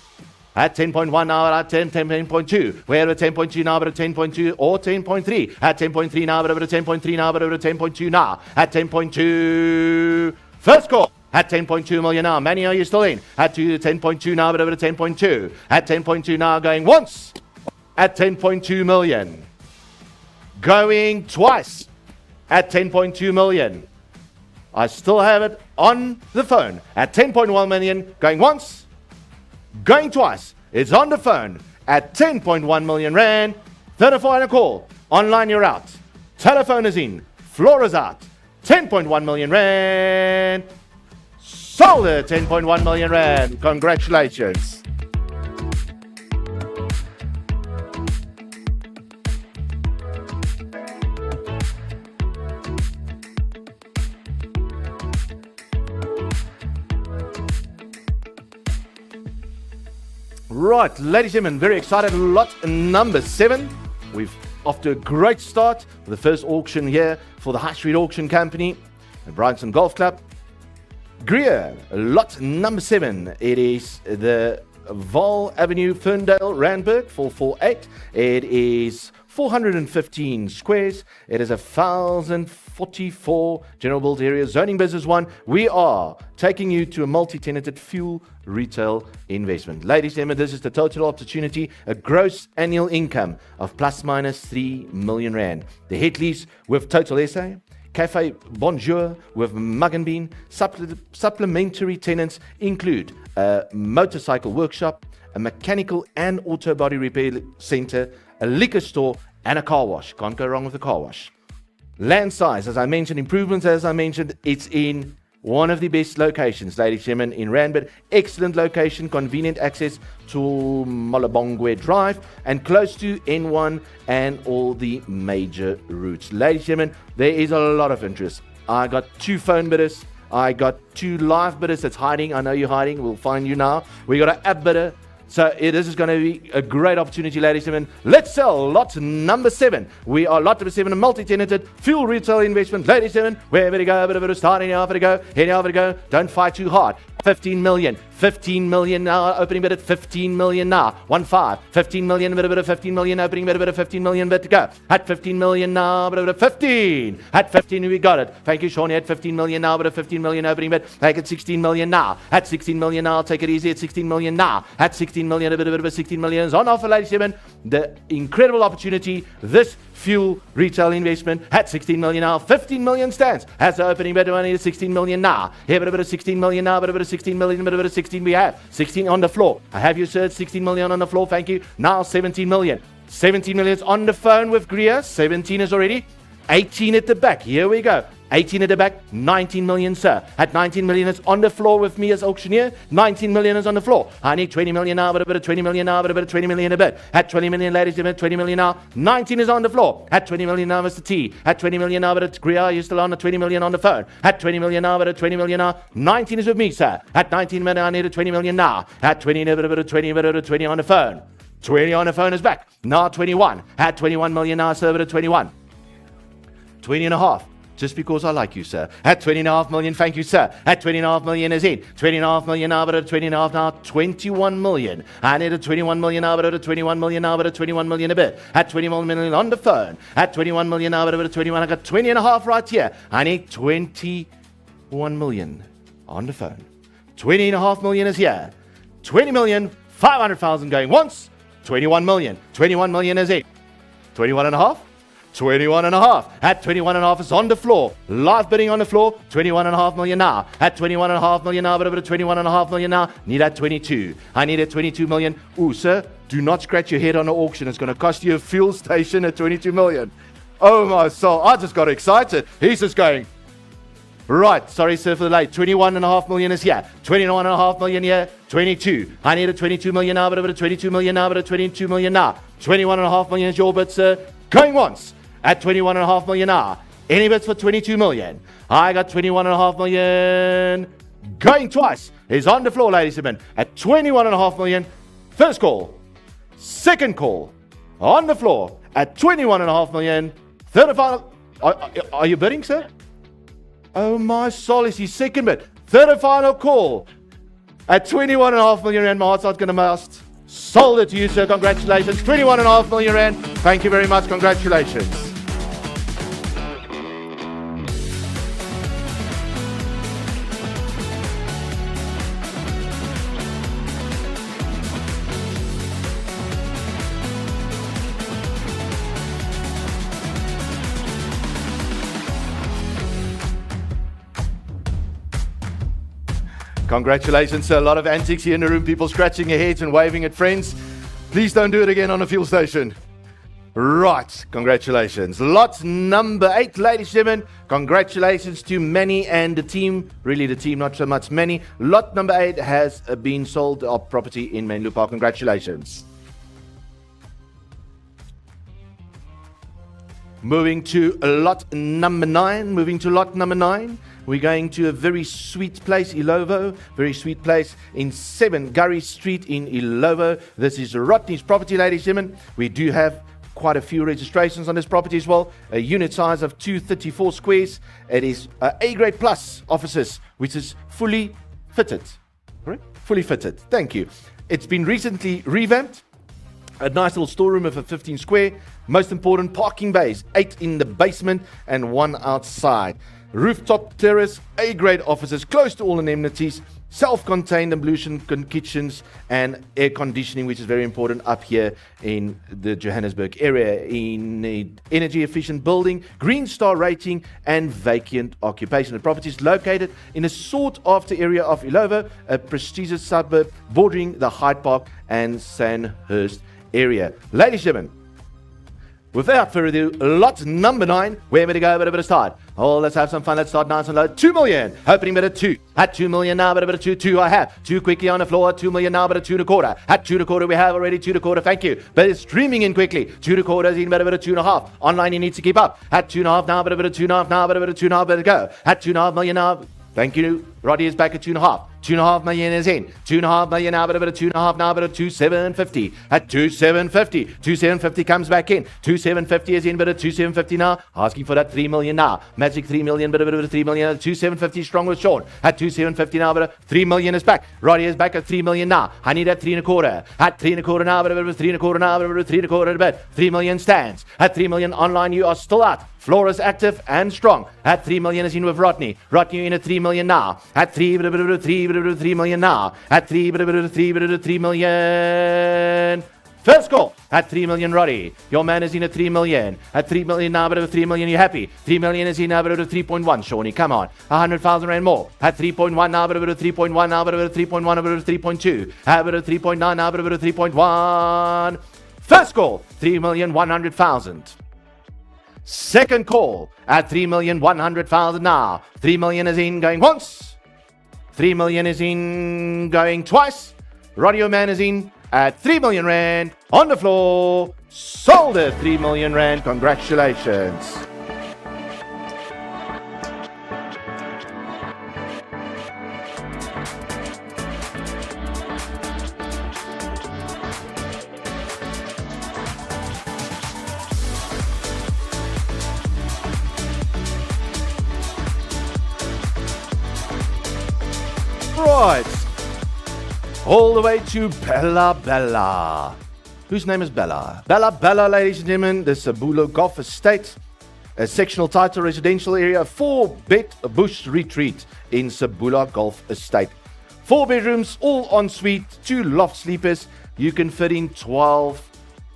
At 10.1 now, at 10.2. We're at 10.2 now, but at 10.2 or 10.3. At 10.3 now, but a bit of 10.3 now, but a bit of 10.2 now. At 10.2. First call. At 10.2 million now. Manny, are you still in? At 10.2 now, but over to 10.2. At 10.2 now, going once. At 10.2 million. Going twice. At 10.2 million. I still have it on the phone. At 10.1 million. Going once. Going twice. It's on the phone. At 10.1 million rand. Third and final call. Online, you're out. Telephone is in. Floor is out. 10.1 million rand. Sold it, 10.1 million rand. Congratulations. Right, ladies and gentlemen, very excited. Lot number 7. We've off to a great start with the first auction here for the High Street Auction Company and Brighton Golf Club. Greer, lot number 7. It is the Val Avenue, Ferndale, Randburg, 448. It is 415 squares. It is 1,044 general build area, zoning business 1. We are taking you to a multi-tenanted fuel retail investment. Ladies and gentlemen, this is the total opportunity, a gross annual income of plus minus 3 million rand. The head lease with Total SA, Cafe Bonjour with Mug and Bean. Supplementary tenants include a motorcycle workshop, a mechanical and auto body repair center, a liquor store, and a car wash. Can't go wrong with a car wash. Land size, as I mentioned, improvements, as I mentioned, it's in one of the best locations, ladies and gentlemen, in Randburg. Excellent location, convenient access to Malabongwe Drive, and close to N1 and all the major routes. Ladies and gentlemen, there is a lot of interest. I got 2 phone bidders. I got 2 live bidders that's hiding. I know you're hiding. We'll find you now. We got an app bidder. So this is going to be a great opportunity, ladies and gentlemen. Let's sell lot number 7. We are lot number 7, a multi-tenanted fuel retail investment. Ladies and gentlemen, wherever to go, a bit of starting half to go, heading half to go. Don't fight too hard. 15 million. 15 million now, opening bid at 15 million now. 1.5. 15 million, a bit of 15 million, opening bid at 15 million bid to go. At 15 million now, but at 15. At 15, we got it. Thank you, Shawnee. At 15 million now, but at 15 million opening bid. Take it 16 million now. At 16 million now, take it easy. At 16 million now. At 16 million, a bit of 16 million is on offer, ladies and gentlemen. The incredible opportunity, this fuel retail investment at 16 million now. 15 million stands. As the opening bid, only 16 million now. Here, but a bit of 16 million now, but a bit of 16 million, but a bit of 16 we have. 16 on the floor. I have you, sir. 16 million on the floor. Thank you. Now 17 million. 17 million is on the phone with Greer. 17 is already. 18 at the back. Here we go. 18 at the back, 19 million, sir. At 19 million, it's on the floor with me as auctioneer. 19 million is on the floor. I need 20 million now, but a bit of 20 million now, but a bit of 20 million a bit. At 20 million, ladies and gentlemen, 20 million now. 19 is on the floor. At 20 million now, Mr. T. At 20 million now, but it's Gria, you're still on the 20 million on the phone. At 20 million now, but a 20 million now. 19 is with me, sir. At 19 million, I need a 20 million now. At 20, a bit of 20, a bit of 20 on the phone. 20 on the phone is back. Now 21. At 21 million now, sir, but a 21. 20 and a half. Just because I like you, sir. At 20.5 million, thank you, sir. At 20.5 million is in. 20.5 million now, but at 20.5 now, 21 million. I need a 21 million now, but at a 21 million now, but at 21 million a bit. At 21 million on the phone. At 21 million now, but at 21, I got 20 and a half right here. I need 21 million on the phone. 20.5 million is here. 20 million, 500,000 going once. 21 million. 21 million is in. 21 and a half. 21 and a half. At 21 and a half is on the floor. Live bidding on the floor. 21.5 million now. At 21.5 million now, but over 21.5 million now. Need at 22. I need at 22 million. Ooh, sir, do not scratch your head on the auction. It's going to cost you a fuel station at 22 million. Oh my soul. I just got excited. He's just going, right, sorry, sir, for the late. 21.5 million is here. 21.5 million here. 22. I need a 22 million now, but over 22 million now, but a 22 million now. 21.5 million is your bid, sir. Going once. At 21.5 million now. Any bids for 22 million? I got 21.5 million. Going twice. Is on the floor, ladies and gentlemen. At 21.5 million. First call. Second call. On the floor. At 21.5 million. Third and final. Are you bidding, sir? Oh my soul, is his second bid. Third and final call. At 21.5 million rand. My heart's not going to must. Sold it to you, sir. Congratulations. 21.5 million rand. Thank you very much. Congratulations. Congratulations, sir. A lot of antics here in the room. People scratching their heads and waving at friends. Please don't do it again on a fuel station. Right. Congratulations. Lot number 8, ladies and gentlemen. Congratulations to Manny and the team. Really the team, not so much Manny. Lot number 8 has been sold of property in Menlo Park. Congratulations. Moving to lot number 9. We're going to a very sweet place, Ilovo. Very sweet place in 7 Gurry Street in Ilovo. This is Rodney's property, ladies and gentlemen. We do have quite a few registrations on this property as well. A unit size of 234 squares. It is A-grade plus offices, which is fully fitted. Correct? Fully fitted. Thank you. It's been recently revamped. A nice little storeroom of a 15 square. Most important, parking bays. 8 in the basement and 1 outside. Rooftop terrace, A-grade offices, close to all amenities, self-contained ablution kitchens and air conditioning, which is very important up here in the Johannesburg area. In an energy efficient building, Green Star rating and vacant occupation. The property is located in a sought after area of Ilovo, a prestigious suburb bordering the Hyde Park and Sandhurst area. Ladies and gentlemen, without further ado, lot number 9. Where am I to go? But a bit of start. Oh, let's have some fun. Let's start nice and low. 2 million. Opening bid at 2. At 2 million now, but a bit of 2. 2 I have. 2 quickly on the floor. 2 million now, but a 2 and a quarter. At 2 and a quarter, we have already 2 and a quarter. Thank you. But it's streaming in quickly. 2 and a quarter is in, but a bit of 2 and a half. Online, he needs to keep up. At 2 and a half now, but a bit of 2 and a half now, but a bit of 2 and a half. Better go. At 2.5 million now. Thank you. Roddy is back at 2.5. 2.5 million is in. 2.5 million now, but a bit of 2.5 now, but a 2,750. At 2,750. 2,750 comes back in. 2,750 is in, but a 2,750 now. Asking for that 3 million now. Magic 3 million, but a bit of 3 million. 2,750 strong with Sean. At 2,750 now, but a 3 million is back. Roddy is back at 3 million now. I need that 3 and a quarter. At 3 and a quarter now, but a bit of 3 and a quarter now, but a bit of 3 and a quarter a bit. 3 million stands. At 3 million online, you are still out. Floor is active and strong. At 3 million is in with Rodney. Rodney in at 3 million now. At 3 million now. At 3 million. First call. At 3 million, Roddy. Your man is in at 3 million. At 3 million now, but over 3 million, you happy? 3 million is in now, but over 3.1. Shawnee, come on. 100,000 rand more. At 3.1 now, but over 3.1 now, but over 3.1, over 3.2. But over 3.9 now, but over 3.1. First call. 3,100,000. Second call at 3,100,000 now. 3 million is in, going once. 3 million is in, going twice. Radio Man is in at 3 million rand on the floor. Sold at 3 million rand. Congratulations. Right. All the way to Bella Bella. Whose name is Bella? Bella Bella, ladies and gentlemen, the Sabulo Golf Estate, a sectional title residential area, 4-bed bush retreat in Sabulo Golf Estate. 4 bedrooms, all en suite, 2 loft sleepers. You can fit in 12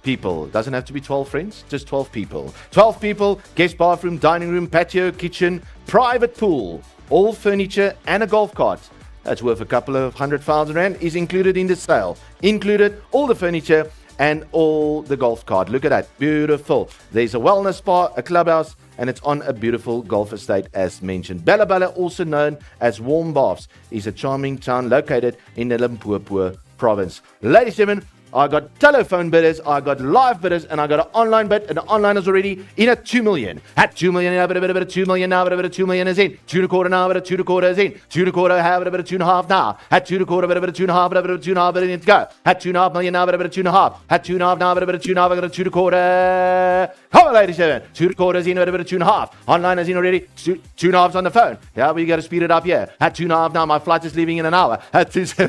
people. Doesn't have to be 12 friends, just 12 people. 12 people, guest bathroom, dining room, patio, kitchen, private pool, all furniture and a golf cart. That's worth a couple of 100,000 rand is included in the sale. Included all the furniture and all the golf cart. Look at that. Beautiful. There's a wellness spa, a clubhouse, and it's on a beautiful golf estate as mentioned. Bella Bella, also known as Warm Baths, is a charming town located in the Limpopo province. Ladies and gentlemen, I got telephone bidders, I got live bidders, and I got an online bid, and the online is already in at 2 million. At 2 million, now, but a bit of 2 million now, but a 2 million is in. 2.25 now, but a 2.25 is in. 2.25, have a bit of 2.5 now. At 2.25, but a bit of 2.5, but a bit of 2.5, but in to go. At 2.5 million now, but a bit of 2.5. At 2.5 now, but a bit of 2.5, I got a 2.25. Come on, ladies and gentlemen. 2.25 is in, but a bit of 2.5. Online is in already. 2.5's on the phone. Yeah, we got to speed it up here. At 2.5 now, my flight is leaving in an hour. At 2.5.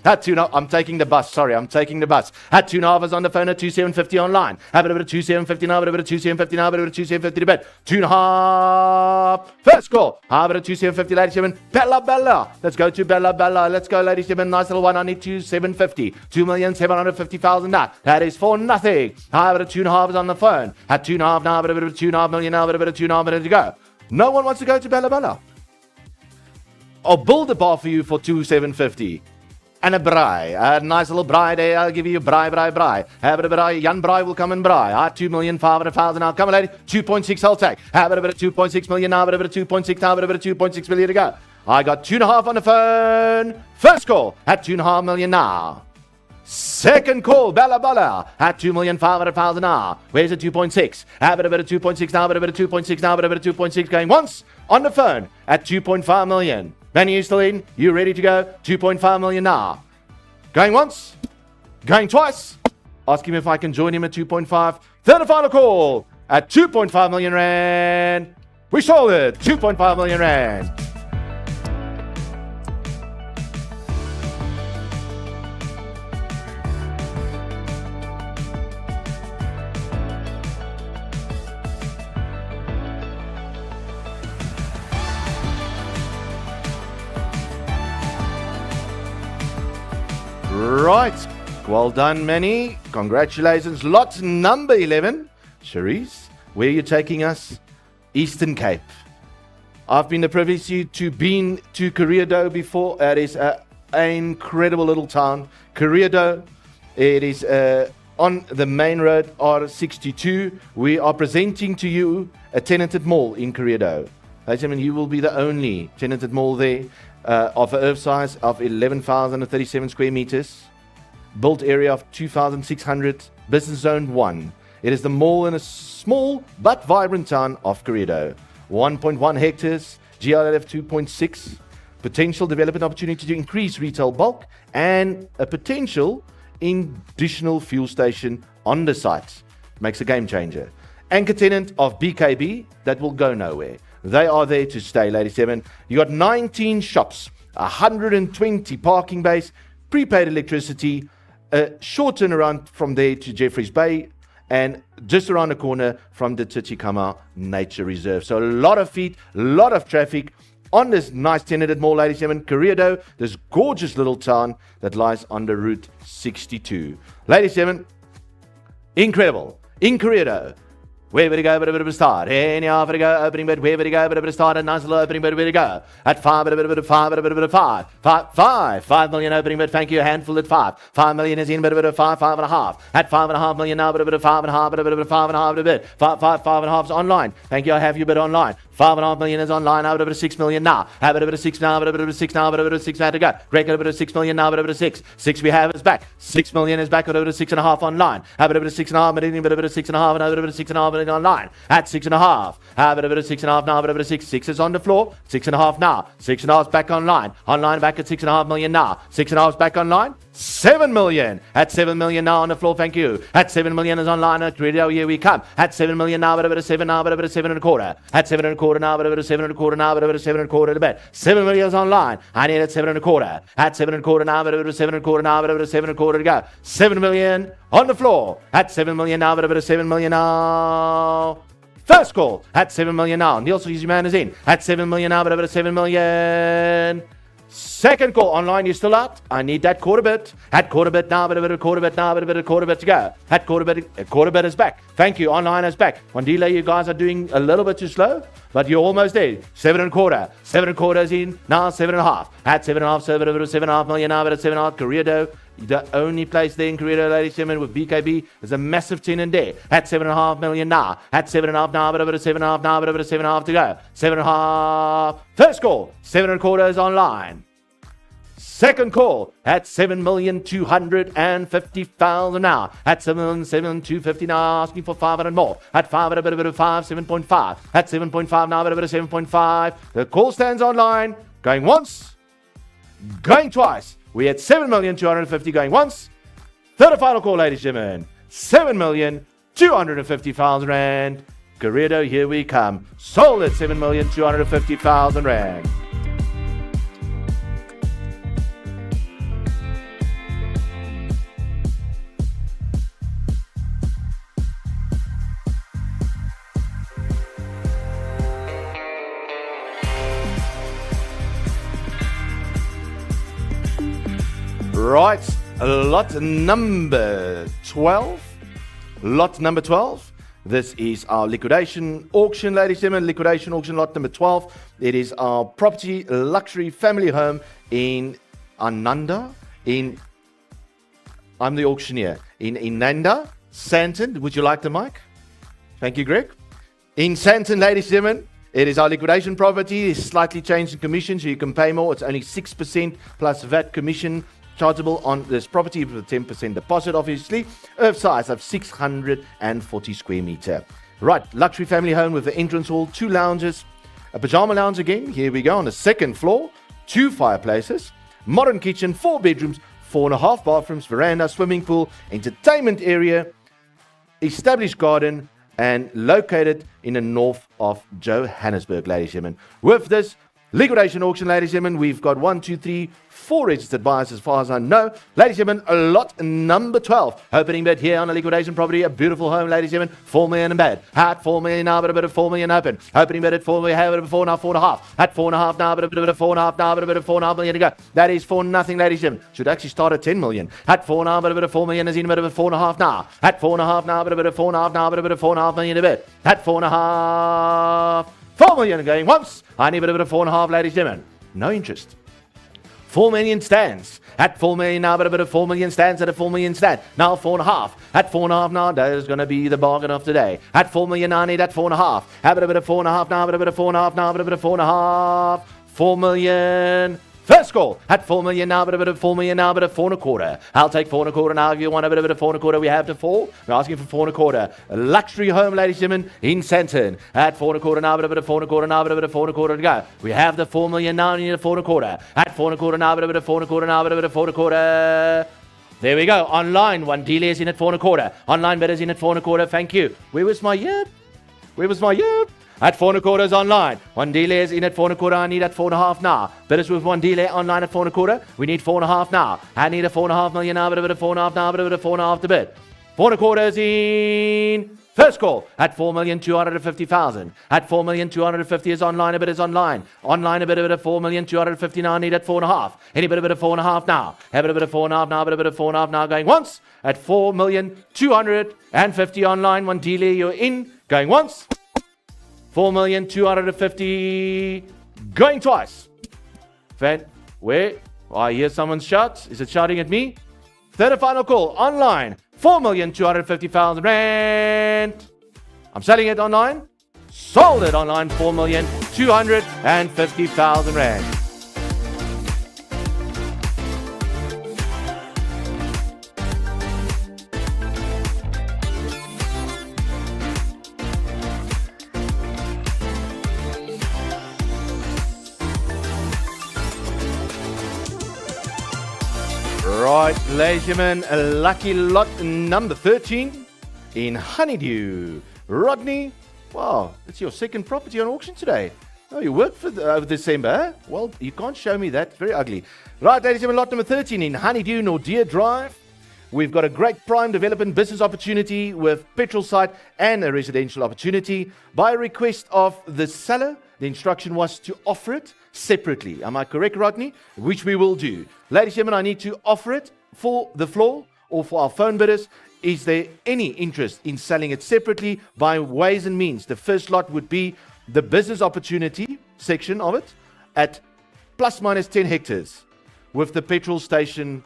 At 2.5, I'm taking the bus. Sorry, I'm taking the bus. At 2.5 is on the phone at 2,750 online. Have a bit of 2,750 now, a bit of 2,750 now, a bit of 2,750 to bed. 2.5. First call. Have a bit of 2,750, ladies and gentlemen. Bella Bella. Let's go to Bella Bella. Let's go, ladies and gentlemen. Nice little one. I need 2,750. 2,750,000 now. That is for nothing. Have a bit of 2.5 is on the phone. At 2.5 now, a bit of 2.5 million now, a bit of 2.5 minutes to go. No one wants to go to Bella Bella. I'll build a bar for you for 2,750. And a braai, a nice little braai there. I'll give you a braai. Have a bit of braai. Jan Braai will come and braai. 2,500,000 now. Come on, lady. 2.6 I'll take. Have a bit of 2.6 million now. A bit of 2.6 now. A bit of 2.6 million to go. I got 2.5 on the phone. First call at 2.5 million now. Second call, Bella Bella at 2,500,000 now. Where's the 2.6? Have a bit of 2.6 now. A bit of 2.6 now. A bit of 2.6 going once on the phone at 2.5 million. Benny, you still in? You ready to go? 2.5 million now. Going once. Going twice. Ask him if I can join him at 2.5. Third and final call at 2.5 million rand. We sold it. 2.5 million rand. Right. Well done, Manny. Congratulations. Lot number 11. Cherise, where are you taking us? Eastern Cape. I've been the privilege to been to Corriedale before. It is an incredible little town. Corriedale. It is on the main road R62. We are presenting to you a tenanted mall in Corriedale. Ladies and gentlemen, you will be the only tenanted mall there. Of an earth size of 11,037 square meters, built area of 2,600, business zone 1. It is the mall in a small but vibrant town of Corriedale. 1.1 hectares, GLF 2.6, potential development opportunity to increase retail bulk, and a potential additional fuel station on the site. Makes a game changer. Anchor tenant of BKB that will go nowhere. They are there to stay, ladies and gentlemen. You got 19 shops, 120 parking bays, prepaid electricity, a short turnaround from there to Jeffreys Bay, and just around the corner from the Tsitsikamma Nature Reserve. So a lot of feet, a lot of traffic on this nice tenanted mall, ladies and gentlemen. Corriedale, this gorgeous little town that lies on the Route 62. Ladies and gentlemen, incredible. In Corriedale, Where would it go? Bit of a start. Any half to go. Opening bid. Where would it go? Bit of a start. A nice little opening bid. Where would it go? At 5, bit of a 5, bit of a 5. 5 million opening bid. Thank you. A handful at 5. 5 million is in. Bit of a 5, 5.5. At 5.5 million now. Bit of a 5.5. Bit of a 5.5 bid. 5.5 is online. Thank you. I have you bid online. 5.5 million is online now. Bit of a 6 million now. Have a bit of a 6 now. Bit of a 6 now. Bit of a 6 now to go. Great. A bit of 6 million now. Bit of a 6. 6 we have is back. 6 million is back. Bit of a 6.5 online. Have a bit of a 6.5 million. Bit of a 6.5 and a bit of a 6.5 million online. At 6.5. Have a bit of 6.5 now, a bit of 6. 6 is on the floor. 6.5 now. 6.5 is back online. Online back at 6.5 million now. 6.5 is back online. 7 million. At 7 million now on the floor, thank you. At 7 million is online at radio, here we come. At 7 million now, a bit of 7 now, a bit of 7.25. At 7.25 now, a bit of 7.25 now, a bit of 7.25 to bet. 7 million is online. I need at 7.25. At 7.25 now, a bit of 7.25 now, a bit of 7.25 to go. 7 million on the floor. At 7 million now, a bit of 7 million now. First call at 7 million now. Neil Easy Man is in at 7 million now, but over 7 million. Second call online, you still out? I need that quarter bit. At quarter bit now, but a bit of quarter bit now, but a bit of quarter bit to go. At quarter bit is back. Thank you. Online is back. One delay, you guys are doing a little bit too slow, but you're almost there. 7.25. 7.25 is in now. 7.5. At 7.5, so a bit of 7.5 million now, but at 7.5. Corrido. The only place there in Korea, ladies and gentlemen, with BKB is a massive 10 in there. At 7.5 million now. At 7.5 now, but over 7.5 now, but over 7.5 to go. 7.5. First call. 7.25 is online. Second call at 7,250,000 now. At 7,250 now, asking for 500 more. At 5 at a bit of 5, 7.5. At 7.5 now, at a bit of 7.5. The call stands online. Going once. Going twice. We had 7,250 going once. Third and final call, ladies and gentlemen. 7,250,000 rand. Corrido, here we come. Sold at 7,250,000 rand. Right, lot number 12. Lot number 12. This is our liquidation auction, ladies and gentlemen. Liquidation auction lot number 12. It is our property luxury family home in Ananda. I'm the auctioneer. In Inanda, Sandton. Would you like the mic? Thank you, Greg. In Sandton, ladies and gentlemen. It is our liquidation property. It's slightly changed in commission, so you can pay more. It's only 6% plus VAT commission chargeable on this property with a 10% deposit, obviously. Earth size of 640 square meter. Right, luxury family home with the entrance hall, 2 lounges, a pajama lounge again. Here we go on the second floor, 2 fireplaces, modern kitchen, 4 bedrooms, 4.5 bathrooms, veranda, swimming pool, entertainment area, established garden, and located in the north of Johannesburg, ladies and gentlemen. With this liquidation auction, ladies and gentlemen, we've got 1, 2, 3, 4 registered buyers as far as I know. Ladies and gentlemen, a lot number 12. Opening bid here on a liquidation property. A beautiful home, ladies and gentlemen. 4 million in bid. At 4 million now, but a bit of 4 million open. Opening bid at 4 million, have a bit of 4.5, 4.5. At 4.5 now, but a bit of 4.5 now, but a bit of 4.5 million to go. That is for nothing, ladies and gentlemen. Should actually start at 10 million. At 4 now, but a bit of 4 million is in a bit of a 4.5 now. At 4.5 now, but a bit of 4.5 now, but a bit of 4.5 million to bid. At 4.5. 4 million going once. I need a bit of 4.5, ladies and gentlemen. No interest. 4 million stands. At 4 million now, but a bit of 4 million stands at a 4 million stand. Now 4.5. At 4.5 now, that is going to be the bargain of today. At 4 million now, I need at 4.5. Have a bit of 4.5 now, but a bit of 4.5 now, but a bit of 4.5. 4 million. First call at 4 million now, but a bit of 4 million now, but a 4.25. I'll take 4.25 now. If you want a bit of 4.25, we have to 4. We're asking for 4.25. A luxury home, ladies and gentlemen, in Sandton. At 4.25 now, but a bit of 4.25 now, but a bit of 4.25 to go. We have the 4 million now, and you need a 4.25. At 4.25 now, but a bit of 4.25 now, but a bit of 4.25. There we go. Online, one dealer is in at 4.25. Online bidders in at 4.25. Thank you. Where was my yep? At 4.25 is online. One dealer is in at 4.25. I need at 4.5 now. Bidders with one dealer online at 4.25. We need 4.5 now. I need a 4.5 million now, but a bit of 4.5 now, but a bit of 4.5 to bid. 4.25 is in. First call at 4,250,000. At 4,250 is online. A bit is online. Online a bit of 4,250 now. I need at 4.5. Any bit of 4.5 now. Have a bit of 4.5 now. But a bit of 4.5 now going once at 4,250 online. One dealer, you're in. Going once. 4,250,000. Going twice. Where? I hear someone shout. Is it shouting at me? Third and final call. Online. 4,250,000 rand. I'm selling it online. Sold it online. 4,250,000 rand. Right, ladies and gentlemen, a lucky lot number 13 in Honeydew. Rodney, wow, it's your second property on auction today. Oh, you worked for over December, eh? Well, you can't show me that. Very ugly. Right, ladies and gentlemen, lot number 13 in Honeydew, Nordia Drive. We've got a great prime development business opportunity with petrol site and a residential opportunity. By request of the seller, the instruction was to offer it separately. Am I correct, Rodney? Which we will do. Ladies and gentlemen, I need to offer it for the floor or for our phone bidders. Is there any interest in selling it separately by ways and means? The first lot would be the business opportunity section of it at plus minus 10 hectares with the petrol station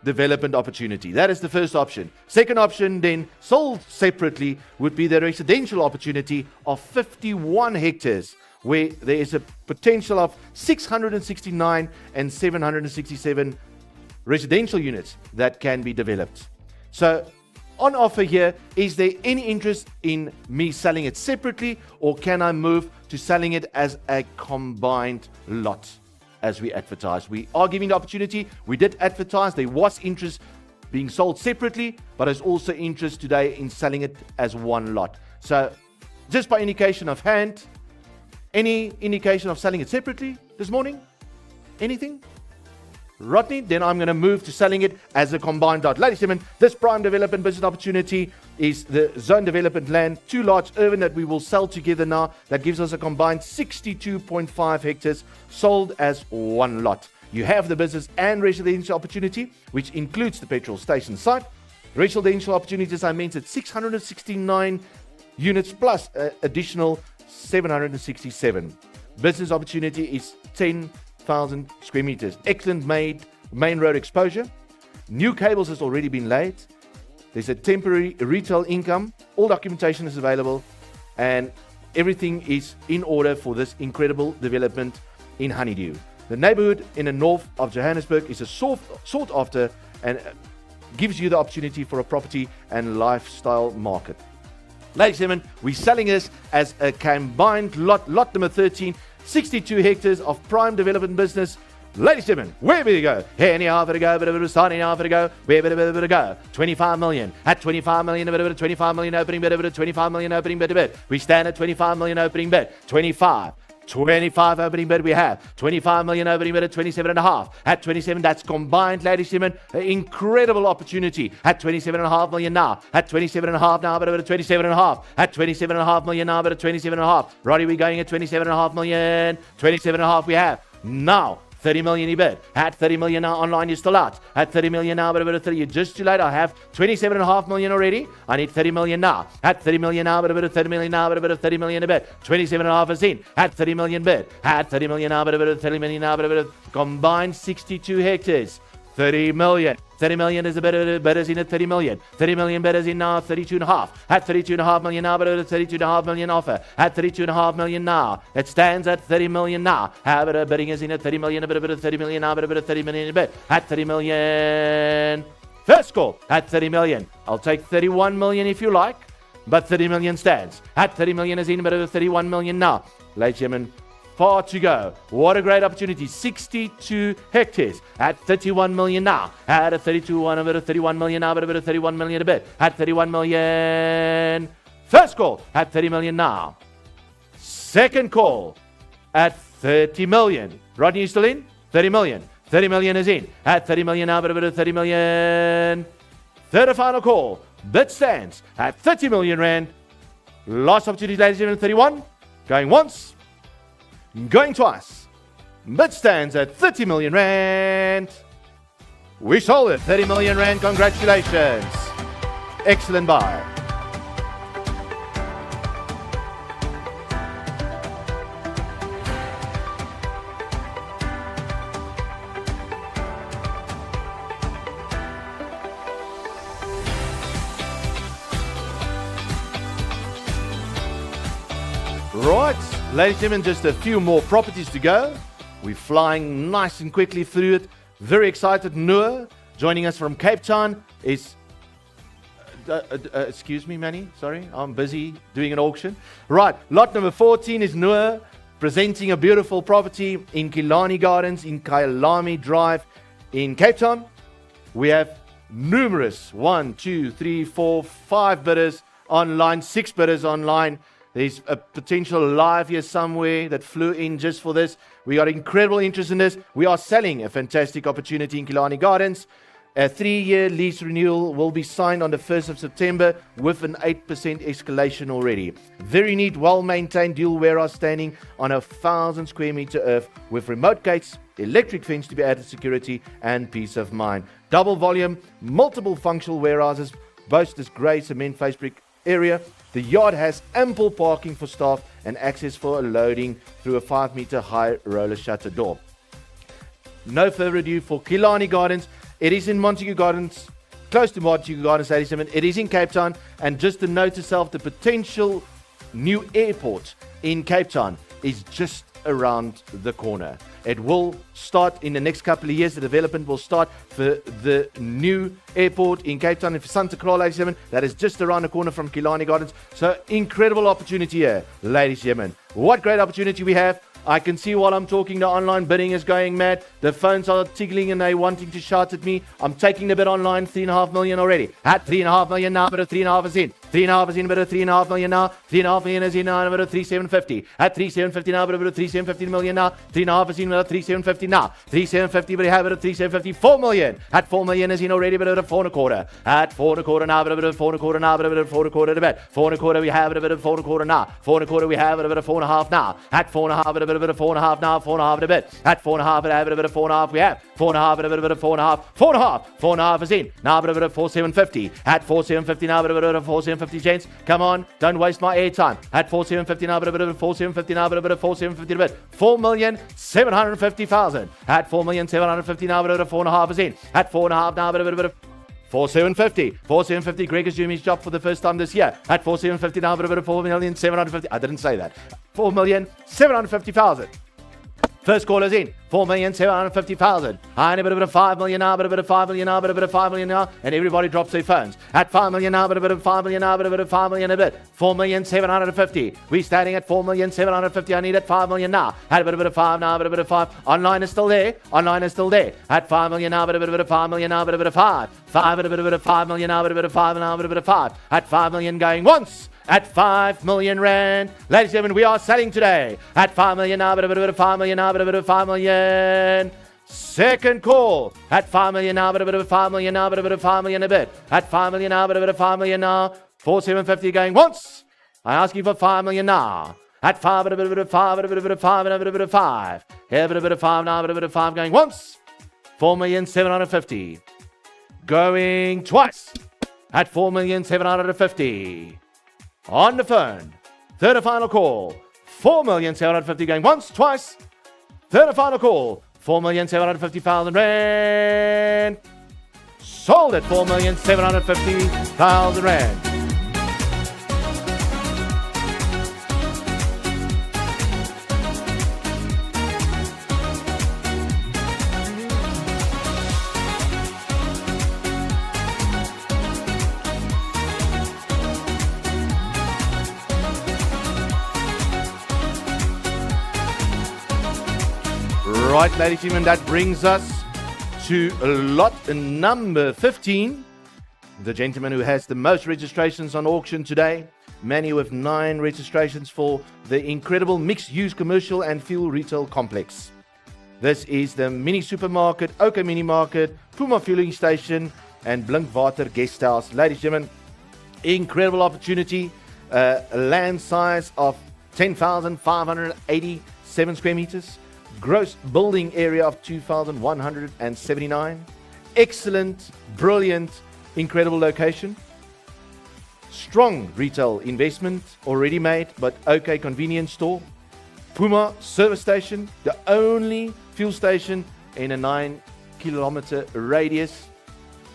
development opportunity. That is the first option. Second option, then sold separately, would be the residential opportunity of 51 hectares, where there is a potential of 669 and 767 residential units that can be developed. So, on offer here, is there any interest in me selling it separately, or can I move to selling it as a combined lot? As we advertise, we are giving the opportunity. We did advertise. There was interest being sold separately, but there's also interest today in selling it as one lot. So, just by indication of hand, any indication of selling it separately this morning? Anything? Rodney, then I'm going to move to selling it as a combined lot. Ladies and gentlemen, this prime development business opportunity is the zone development land, 2 lots urban that we will sell together now. That gives us a combined 62.5 hectares sold as one lot. You have the business and residential opportunity, which includes the petrol station site. Residential opportunities, I mentioned, 669 units plus additional 767. Business opportunity is 10,000 square meters. Excellent main road exposure. New cables has already been laid. There's a temporary retail income. All documentation is available, and everything is in order for this incredible development in Honeydew. The neighborhood in the north of Johannesburg is a sought after and gives you the opportunity for a property and lifestyle market. Ladies and gentlemen, we're selling this as a combined lot number 13, 62 hectares of prime development business. Ladies and gentlemen, where will you go? Here, anyhow, for to go, starting now for to go, where to go? 25 million. At 25 million, 25 million opening bid, 25 million opening bid. We stand at 25 million opening bid. 25 opening bid we have. 25 million opening bid at 27.5. At 27, that's combined, ladies and gentlemen. An incredible opportunity. At 27.5 million now. At 27.5 now, but at 27.5. At 27.5 million now, but at 27.5. Roddy, we're going at 27.5 million. 27.5 we have. Now, 30 million he bid. At 30 million now online, you're still out. At 30 million now, but at 30, you're just too late. I have 27.5 million already. I need 30 million now. At 30 million now, but at 30 million now, but at 30 million a bid. 27.5 is in. At 30 million bid. At 30 million now, but at 30 million now, but at combined 62 hectares. 30 million. 30 million is a bidders in at 30 million. 30 million bidders in now, 32.5. At 32.5 million now, but at 32.5 million offer. At 32.5 million now. It stands at 30 million now. However, bidding is in at 30 million, a bit of 30 million now, but at 30 million a bit. At 30 million. First call at 30 million. I'll take 31 million if you like, but 30 million stands. At 30 million is in, but at 31 million now. Ladies and gentlemen, far to go. What a great opportunity. 62 hectares at 31 million now. At a 31 million now, but a 31 million a bit. At 31 million. First call at 30 million now. Second call at 30 million. Rodney, you still in? 30 million. 30 million is in. At 30 million now, but a 30 million. Third and final call. Bid stands at 30 million rand. Last opportunity, ladies and gentlemen, 31. Going once. Going twice. Bid stands at 30 million rand. We sold it. 30 million rand. Congratulations. Excellent buy. Right, ladies and gentlemen, just a few more properties to go. We're flying nice and quickly through it. Very excited. Noah, joining us from Cape Town, is... excuse me, Manny. Sorry, I'm busy doing an auction. Right, lot number 14 is Noah, presenting a beautiful property in Killarney Gardens in Kyalami Drive in Cape Town. We have numerous 1, 2, 3, 4, 5 bidders online, 6 bidders online. There's a potential live here somewhere that flew in just for this. We got incredible interest in this. We are selling a fantastic opportunity in Killarney Gardens. A 3-year lease renewal will be signed on the 1st of September with an 8% escalation already. Very neat, well-maintained dual warehouse standing on a 1,000 square meter earth with remote gates, electric fence to be added security and peace of mind. Double volume, multiple functional warehouses, boast this grey cement face brick area. The yard has ample parking for staff and access for a loading through a 5-meter high roller shutter door. No further ado for Killarney Gardens. It is in Montague Gardens, close to Montague Gardens 87. It is in Cape Town. And just to note to self, the potential new airport in Cape Town is just around the corner. It will start in the next couple of years. The development will start for the new airport in Cape Town, in Santa Clara 87. That is just around the corner from Killarney Gardens. So incredible opportunity here, ladies and gentlemen. What great opportunity we have. I can see while I'm talking, the online bidding is going mad. The phones are tickling and they wanting to shout at me. I'm taking the bid online, 3.5 million already. At 3.5 million now, but 3.5 is in. 3.5 is in, but 3.5 million now. 3.5 million is in now, but 3,750. At 3,750 now, but 3,750 million now. 3.5 is in, but 3,750 now. 3,750, but have it at 3,750. 4 million. At 4 million is in already, but at 4.25. At 4.25 now, but 4.25 now, but 4.25 to bet. 4.25 we have it, but 4.25 now. 4.25 we have it, but 4.5 now. At 4.5, but 4.5 now. 4.5 to bet. At 4.5, but have it, but 4.5 we have. 4.5, but 4.5. 4.5. 4.5 is in. Now, but 4,750. At 4,750 now, but 4,750, gents. Come on, don't waste my airtime. At 4,750 now, but 4,750 now, but 4,750 to bet. 4,750,000. At 4,750 now, but 4.5 is in. At 4.5 now, but 4,750. 4,750. Greg is doing his job for the first time this year. At 4,750 now, but 4,750. I didn't say that. 4,750,000. First call is in. 4,750,000. I need a bit of 5 million now, but a bit of 5 million now, but a bit of 5 million now, and everybody drops their phones. At 5 million now, but a bit of 5 million now, but a bit of 5 million a bit. 4,750,000. We're standing at 4,750,000. I need at 5 million now. At a bit of 5 now, but a bit of 5. Online is still there. Online is still there. At 5 million now, but a bit of 5 million now, but a bit of 5. 5 at a bit of 5 million now, but a bit of 5 now, but a bit of 5. At 5 million going once. At 5 million rand. Ladies and gentlemen, we are selling today. At 5 million now, but a bit of 5 million now, but a bit of 5 million. Second call. At 5 million now, but a bit of 5 million now, but a bit of 5 million a bit. At 5 million now, but a bit of 5 million now. 4,750 going once. I ask you for 5 million now. At 5, but a bit of 5, but a bit of 5, and a bit of 5. Here, but a bit of 5 now, but a bit of 5 going once. 4,750,000. Going twice. At 4,750,000. On the phone. Third and final call. 4,750,000 going once, twice. Third and final call. 4,750,000 rand. Sold at 4,750,000 rand. Right, ladies and gentlemen, that brings us to lot number 15. The gentleman who has the most registrations on auction today. Manny with 9 registrations for the incredible mixed-use commercial and fuel retail complex. This is the mini supermarket, OK Mini Market, Puma fueling station, and Blinkwater guest house. Ladies and gentlemen, incredible opportunity. A land size of 10,587 square meters. Gross building area of 2,179. Excellent, brilliant, incredible location. Strong retail investment already made, but OK convenience store. Puma service station, the only fuel station in a 9-kilometer radius.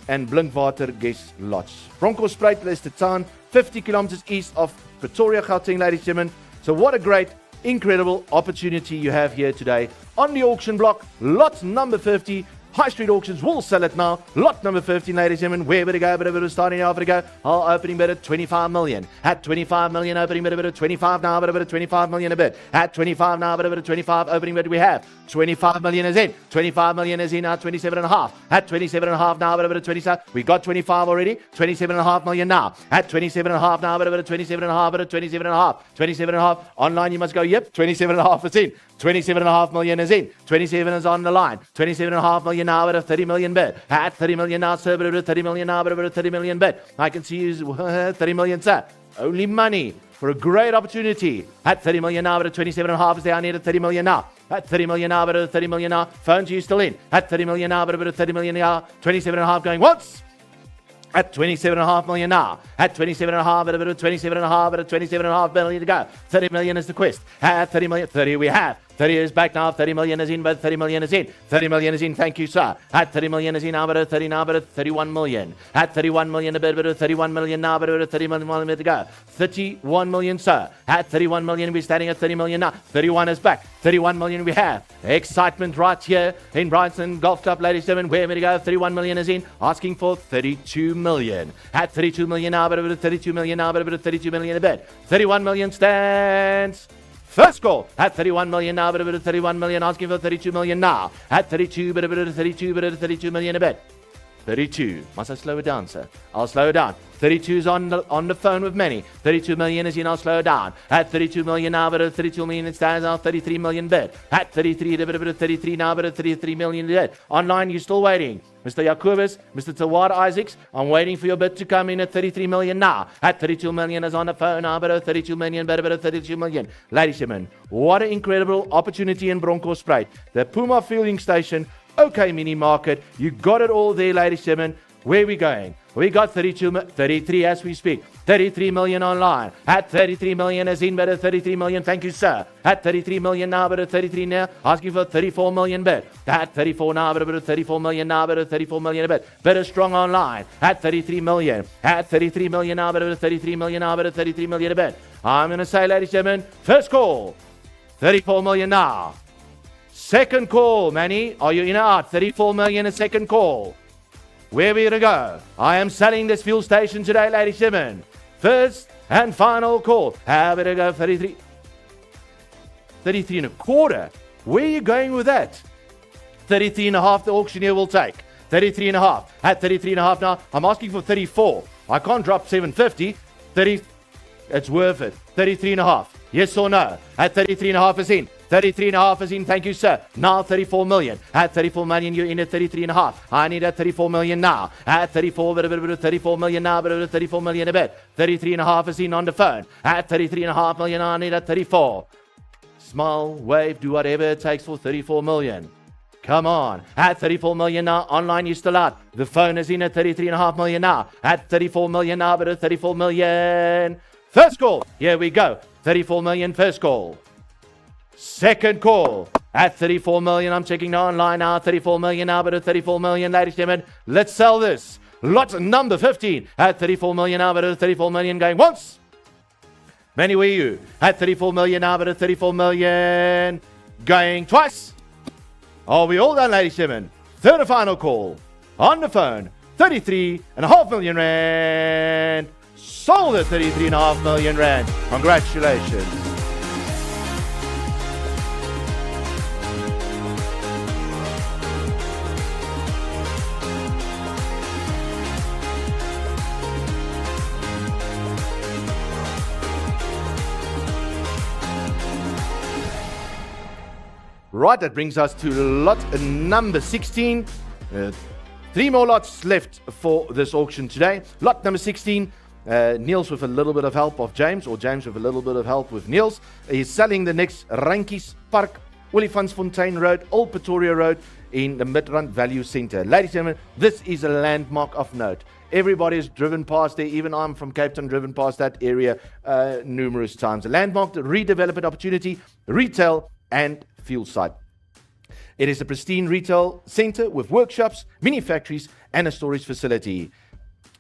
And Blinkwater guest lodge. Bronkhorstspruit is the town, 50 kilometers east of Pretoria, Gauteng, ladies and gentlemen. So what a great, incredible opportunity you have here today on the auction block, lot number 50. High Street Auctions will sell it now. Lot number 15, ladies and gentlemen. Where would it go? Bit of starting off to go. Our opening bid at 25 million. At 25 million, opening bid at 25 now, bit of 25 million a bit. At 25 now, bit of 25 opening bid we have. 25 million is in. 25 million is in now, 27 and a half. At 27 and a half now, bit of 27. We got 25 already. 27 and a half million now. At 27 and a half now, bit of 27 and a half, bit of 27 and a half. 27 and a half. Online you must go, yep, 27 and a half is in. 27 and a half million is in. 27 is on the line. 27 and a half million now at a 30 million bid. At 30 million now, sir, but at 30 million now, but at 30 million bid. I can see you 30 million, sir. Only money for a great opportunity. At 30 million now, but at 27 and a half is there. I need at 30 million now. At 30 million now, but at 30 million now. Phones are you still in? At 30 million now, but at 30 million now. 27 and a half going once. At 27.5 million now. At 27.5, at a bit of 27.5, at a 27.5 million to go. 30 million is the quest. At 30 million, 30 we have. 30 is back now. 30 million is in, but 30 million is in. 30 million is in. Thank you, sir. At 30 million is in now, but at 30 now, but at 31 million. At 31 million a bit, but at 31 million now, but at 30 million to go. 31 million, sir. At 31 million, we're standing at 30 million now. 31 is back. 31 million we have. Excitement right here in Brighton Golf Club, ladies and gentlemen. Where we go? 31 million is in. Asking for 32 million. At 32 million now, but at 32 million now, but at 32 million a bit. 31 million stands. First call at 31 million now, but a bit of 31 million, asking for 32 million now. At 32, but a bit of 32, but at 32 million a bit. 32. Must I slow it down, sir? I'll slow it down. 32 is on the phone with many. 32 million is in, I'll slow it down. At 32 million now, but at 32 million it stands now, 33 million bid. At 33, a bit of 33 now, but at 33 million bid. Online, you're still waiting. Mr. Jacobus, Mr. Tawad Isaacs, I'm waiting for your bid to come in at 33 million now. At 32 million is on the phone now, but at 32 million, but at 32 million. Ladies and gentlemen, what an incredible opportunity in Bronkhorstspruit. The Puma Fueling Station, OK Mini Market, you got it all there, ladies and gentlemen. Where are we going? We got 33 as we speak. 33 million online. At 33 million is in, but at 33 million, thank you, sir. At 33 million now, but at 33 now, asking for 34 million bid. At 34 now, but at 34 million now, but at 34 million a bit. Better strong online. At 33 million. At 33 million now, but at 33 million now, but at 33 million a bit. I'm going to say, ladies and gentlemen, first call, 34 million now. Second call, Manny, are you in or out? 34 million a second call. Where are we going to go? I am selling this fuel station today, ladies and gentlemen. First and final call. How about to go 33? 33 and a quarter. Where are you going with that? 33 and a half the auctioneer will take. 33 and a half. At 33 and a half now, I'm asking for 34. I can't drop 750. 30, it's worth it. 33 and a half. Yes or no? At 33 and a half is in. 33 and a half is in, thank you, sir. Now 34 million. At 34 million, you're in at 33 and a half. I need at 34 million now. At 34, but a bit of 34 million now, but a bit of 34 million a bit. 33 and a half is in on the phone. At 33 and a half million, I need at 34. Smile, wave, do whatever it takes for 34 million. Come on. At 34 million now, online you're still out. The phone is in at 33 and a half million now. At 34 million now, but at 34 million. First call. Here we go. 34 million, first call. Second call at 34 million. I'm checking now online now. 34 million now, but at 34 million, ladies and gentlemen, let's sell this. Lot number 15 at 34 million now, but at 34 million going once. Many were you at 34 million now, but at 34 million going twice. Are we all done, ladies and gentlemen? Third and final call on the phone. 33.5 million rand. Sold at 33.5 million rand. Congratulations. Right, that brings us to lot number 16. 3 more lots left for this auction today. Lot number 16, Niels with a little bit of help of James, or James with a little bit of help with Niels. He's selling the next Rankies Park, Olifantsfontein Road, Old Pretoria Road in the Midrand Value Centre. Ladies and gentlemen, this is a landmark of note. Everybody's driven past there. Even I'm from Cape Town, driven past that area numerous times. A landmark, the redevelopment opportunity, retail and fuel site. It is a pristine retail centre with workshops, mini factories and a storage facility.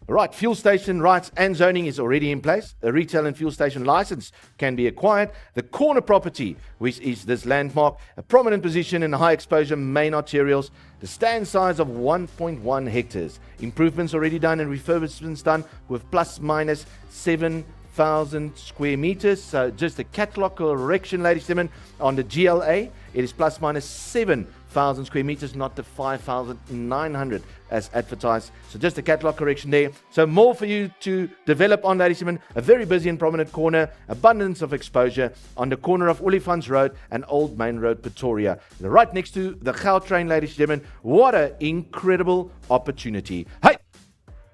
Right, fuel station rights and zoning is already in place. A retail and fuel station license can be acquired. The corner property, which is this landmark, a prominent position in high exposure main arterials, the stand size of 1.1 hectares. Improvements already done and refurbishments done with plus minus 7,000 square meters. So just a catalog correction, ladies and gentlemen, on the GLA, it is plus minus 7,000 square meters, not the 5,900 as advertised. So just a catalog correction there. So more for you to develop on, ladies and gentlemen. A very busy and prominent corner, abundance of exposure on the corner of Olifants Road and Old Main Road, Pretoria. Right next to the Gautrain, ladies and gentlemen. What an incredible opportunity. Hey!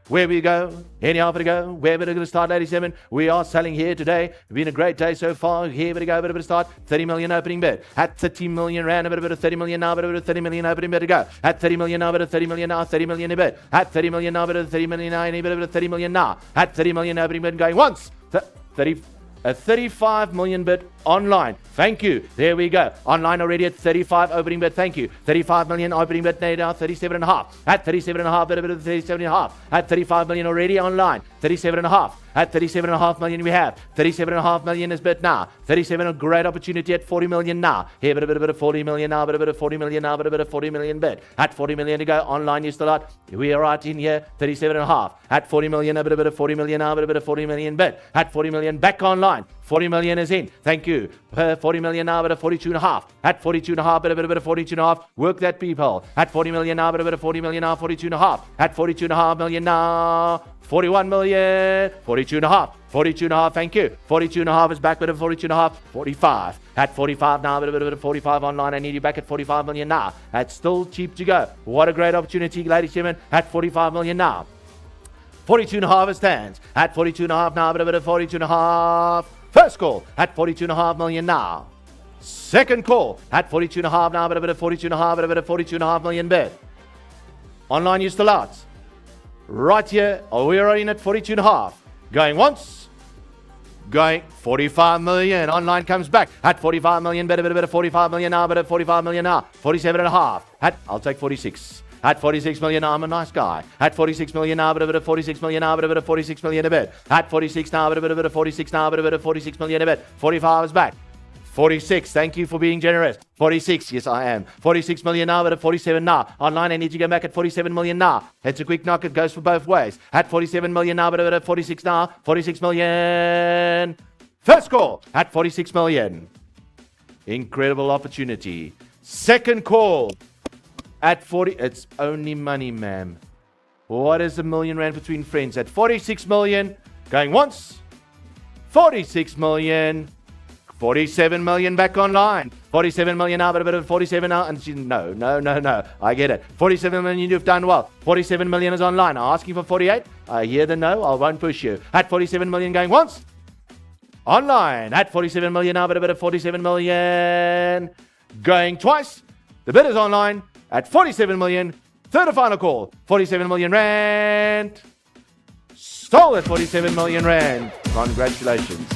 Where we go, anyhow to go, where we're going to start, ladies and gentlemen. We are selling here today. It's been a great day so far. Here we go, a bit of a start. 30 million opening bid. At 30 million rand, a bit of 30 million now, a bit of 30 million opening bid to go. At 30 million now, a bit of 30 million now, 30 million a bid. At 30 million now, a bit of 30 million now, a bit of 30 million now. At 30 million opening bid going once. 35 million bid online. Thank you. There we go. Online already at 35 opening bid. Thank you. 35 million opening bid now, 37.5. At 37.5, bit of 37.5. At 35 million already online. 37.5. At 37.5 million we have. 37.5 million is bid now. 37, a great opportunity at 40 million now. Here, bit of 40 million now, bit of 40 million now, bit of 40 million bid. At 40 million to go. Online you still out. We are right in here. 37.5. At 40 million, a bit of 40 million now, bit of 40 million bid. At 40 million back online. 40 million is in. Thank you. 40 million now, but a 42.5. At 42.5, but a bit of 42.5. Work that, people. At 40 million now, but a bit of 40 million now, 42.5. At 42.5 million now, 41 million, 42.5. 42.5, thank you. 42.5 is back with a 42.5. 45. At 45 now, but a bit of 45 online. I need you back at 45 million now. That's still cheap to go. What a great opportunity, ladies and gentlemen. At 45 million now. 42.5 stands. At 42.5 now, but a bit of 42.5. First call at 42.5 million now. Second call at 42.5 now, but a bit of 42.5, but a bit of 42.5 million bid. Online, you still out. Right here, we are in at 42.5. Going once. Going 45 million. Online comes back at 45 million, bid, a bit of 45 million now, but at 45 million now. 47.5. I'll take 46. At 46 million, I'm a nice guy. At 46 million now, but a bit of 46 million now, but a bit of 46 million a bit. At 46 now, but a bit of 46 now, but a bit of 46 million a bit. 45 is back. 46, thank you for being generous. 46, yes I am. 46 million now, but at 47 now. Online, I need to go back at 47 million now. It's a quick knock, it goes for both ways. At 47 million now, but at 46 now. 46 million. First call at 46 million. Incredible opportunity. Second call. At 40, it's only money, ma'am. What is a million rand between friends? At 46 million, going once. 46 million. 47 million back online. 47 million now, but a bit of 47 now. And she, no. I get it. 47 million, you've done well. 47 million is online. I'm asking for 48. I hear the no. I won't push you. At 47 million, going once. Online. At 47 million now, but a bit of 47 million. Going twice. The bid is online. At 47 million, third and final call, 47 million rand. Stole at 47 million rand. Congratulations.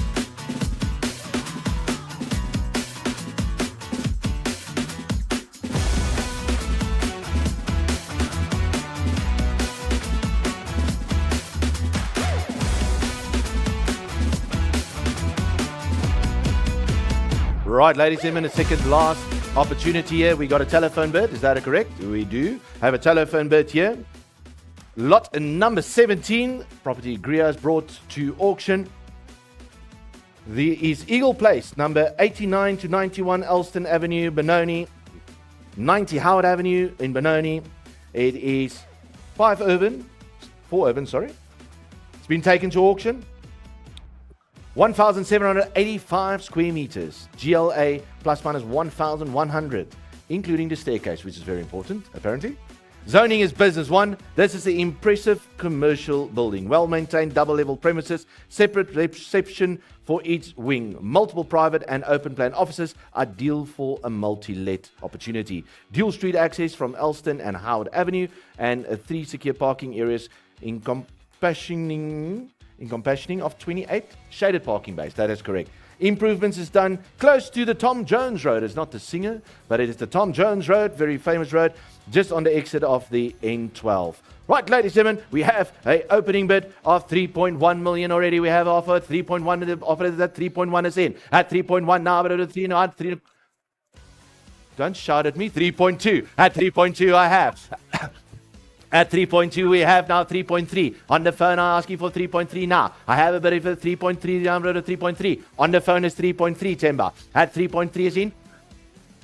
Right, ladies and gentlemen, the second last opportunity here. We got a telephone bid. Is that correct? We do have a telephone bid here. Lot number 17. Property Griot's brought to auction. There is Eagle Place, number 89 to 91 Elston Avenue, Benoni. 90 Howard Avenue in Benoni. It is 4 urban, sorry. It's been taken to auction. 1,785 square meters, GLA plus minus 1,100, including the staircase, which is very important, apparently. Zoning is business 1. This is the impressive commercial building. Well-maintained double-level premises, separate reception for each wing. Multiple private and open-plan offices, ideal for a multi-let opportunity. Dual street access from Elston and Howard Avenue, and 3 secure parking areas encompassing of 28 shaded parking bays. That is correct. Improvements is done close to the Tom Jones Road. It's not the Singer, but it is the Tom Jones Road, very famous road. just on the exit of the N12. Right, ladies and gentlemen, we have an opening bid of 3.1 million already. We have offered 3.1, offered that 3.1 is in. At 3.1 now, but at 3, no, 3. Don't shout at me. 3.2. At 3.2 I have. At 3.2 we have now 3.3. On the phone I'm asking for 3.3 now. I have a bid for 3.3, number of 3.3. On the phone is 3.3, Temba. At 3.3 is in.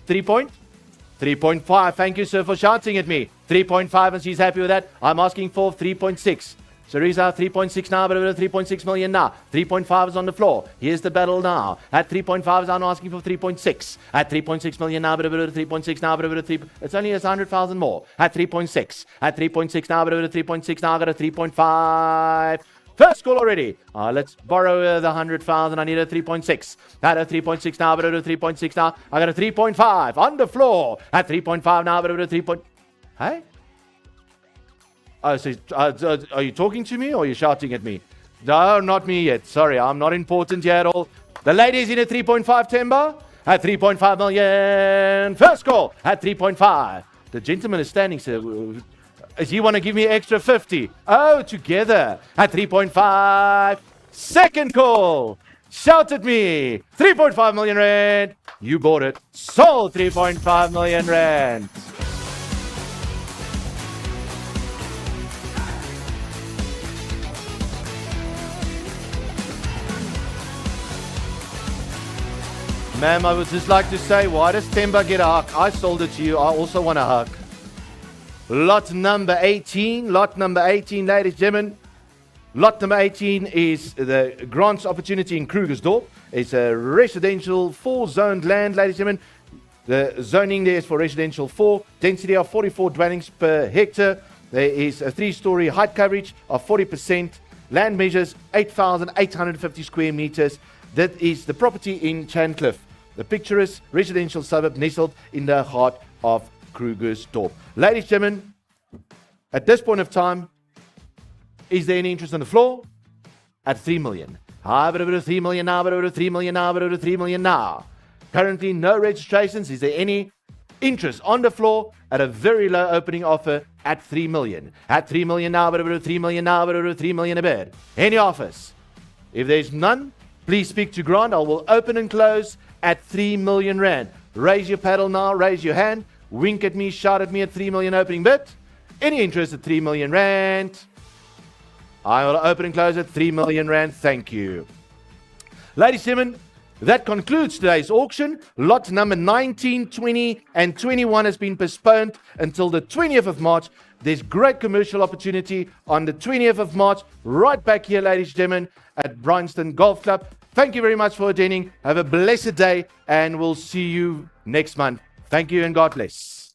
3.5. Thank you, sir, for shouting at me. 3.5, and she's happy with that. I'm asking for 3.6. Teresa, 3.6 now, but 3.6 million now. 3.5 is on the floor. Here's the battle now. At 3.5, I'm asking for 3.6. At 3.6 million now, but 3.6 now, but 3. It's only 100,000 more. At 3.6. At 3.6 now, but 3.6 now, I got a 3.5. First call already. Let's borrow the 100,000. I need a 3.6. At a 3.6 now, but a 3.6 now. I got a 3.5 on the floor. At 3.5 now, but a 3. Hey? So, are you talking to me or are you shouting at me? No, not me yet. Sorry, I'm not important here at all. The lady's in at 3.5, Timber. At 3.5 million. First call at 3.5. The gentleman is standing, sir. Does he want to give me extra 50? Oh, together at 3.5. Second call. Shout at me. 3.5 million rand. You bought it. Sold 3.5 million rand. Ma'am, I would just like to say, why does Temba get a hug? I sold it to you. I also want a hug. Lot number 18. Lot number 18, ladies and gentlemen. Lot number 18 is the grants opportunity in Krugersdorp. It's a residential 4-zoned land, ladies and gentlemen. The zoning there is for residential 4. Density of 44 dwellings per hectare. There is a 3-story height coverage of 40%. Land measures 8,850 square meters. That is the property in Chancliffe. The picturesque residential suburb nestled in the heart of Krugersdorp. Ladies and gentlemen, at this point of time, is there any interest on the floor? At 3 million. But over 3 million now, but over 3 million now, but over 3 million now. Currently, no registrations. Is there any interest on the floor at a very low opening offer at 3 million? At 3 million now, but over 3 million now, but over 3 million a bid. Any offers? If there's none, please speak to Grant. I will open and close at 3 million rand. Raise your paddle now, raise your hand. Wink at me, shout at me at 3 million opening bid. Any interest at 3 million rand? I will open and close at 3 million rand. Thank you. Ladies and gentlemen, that concludes today's auction. Lot number 19, 20, and 21 has been postponed until the 20th of March. There's great commercial opportunity on the 20th of March, right back here, ladies and gentlemen, at Bryanston Golf Club. Thank you very much for attending. Have a blessed day, and we'll see you next month. Thank you, and God bless.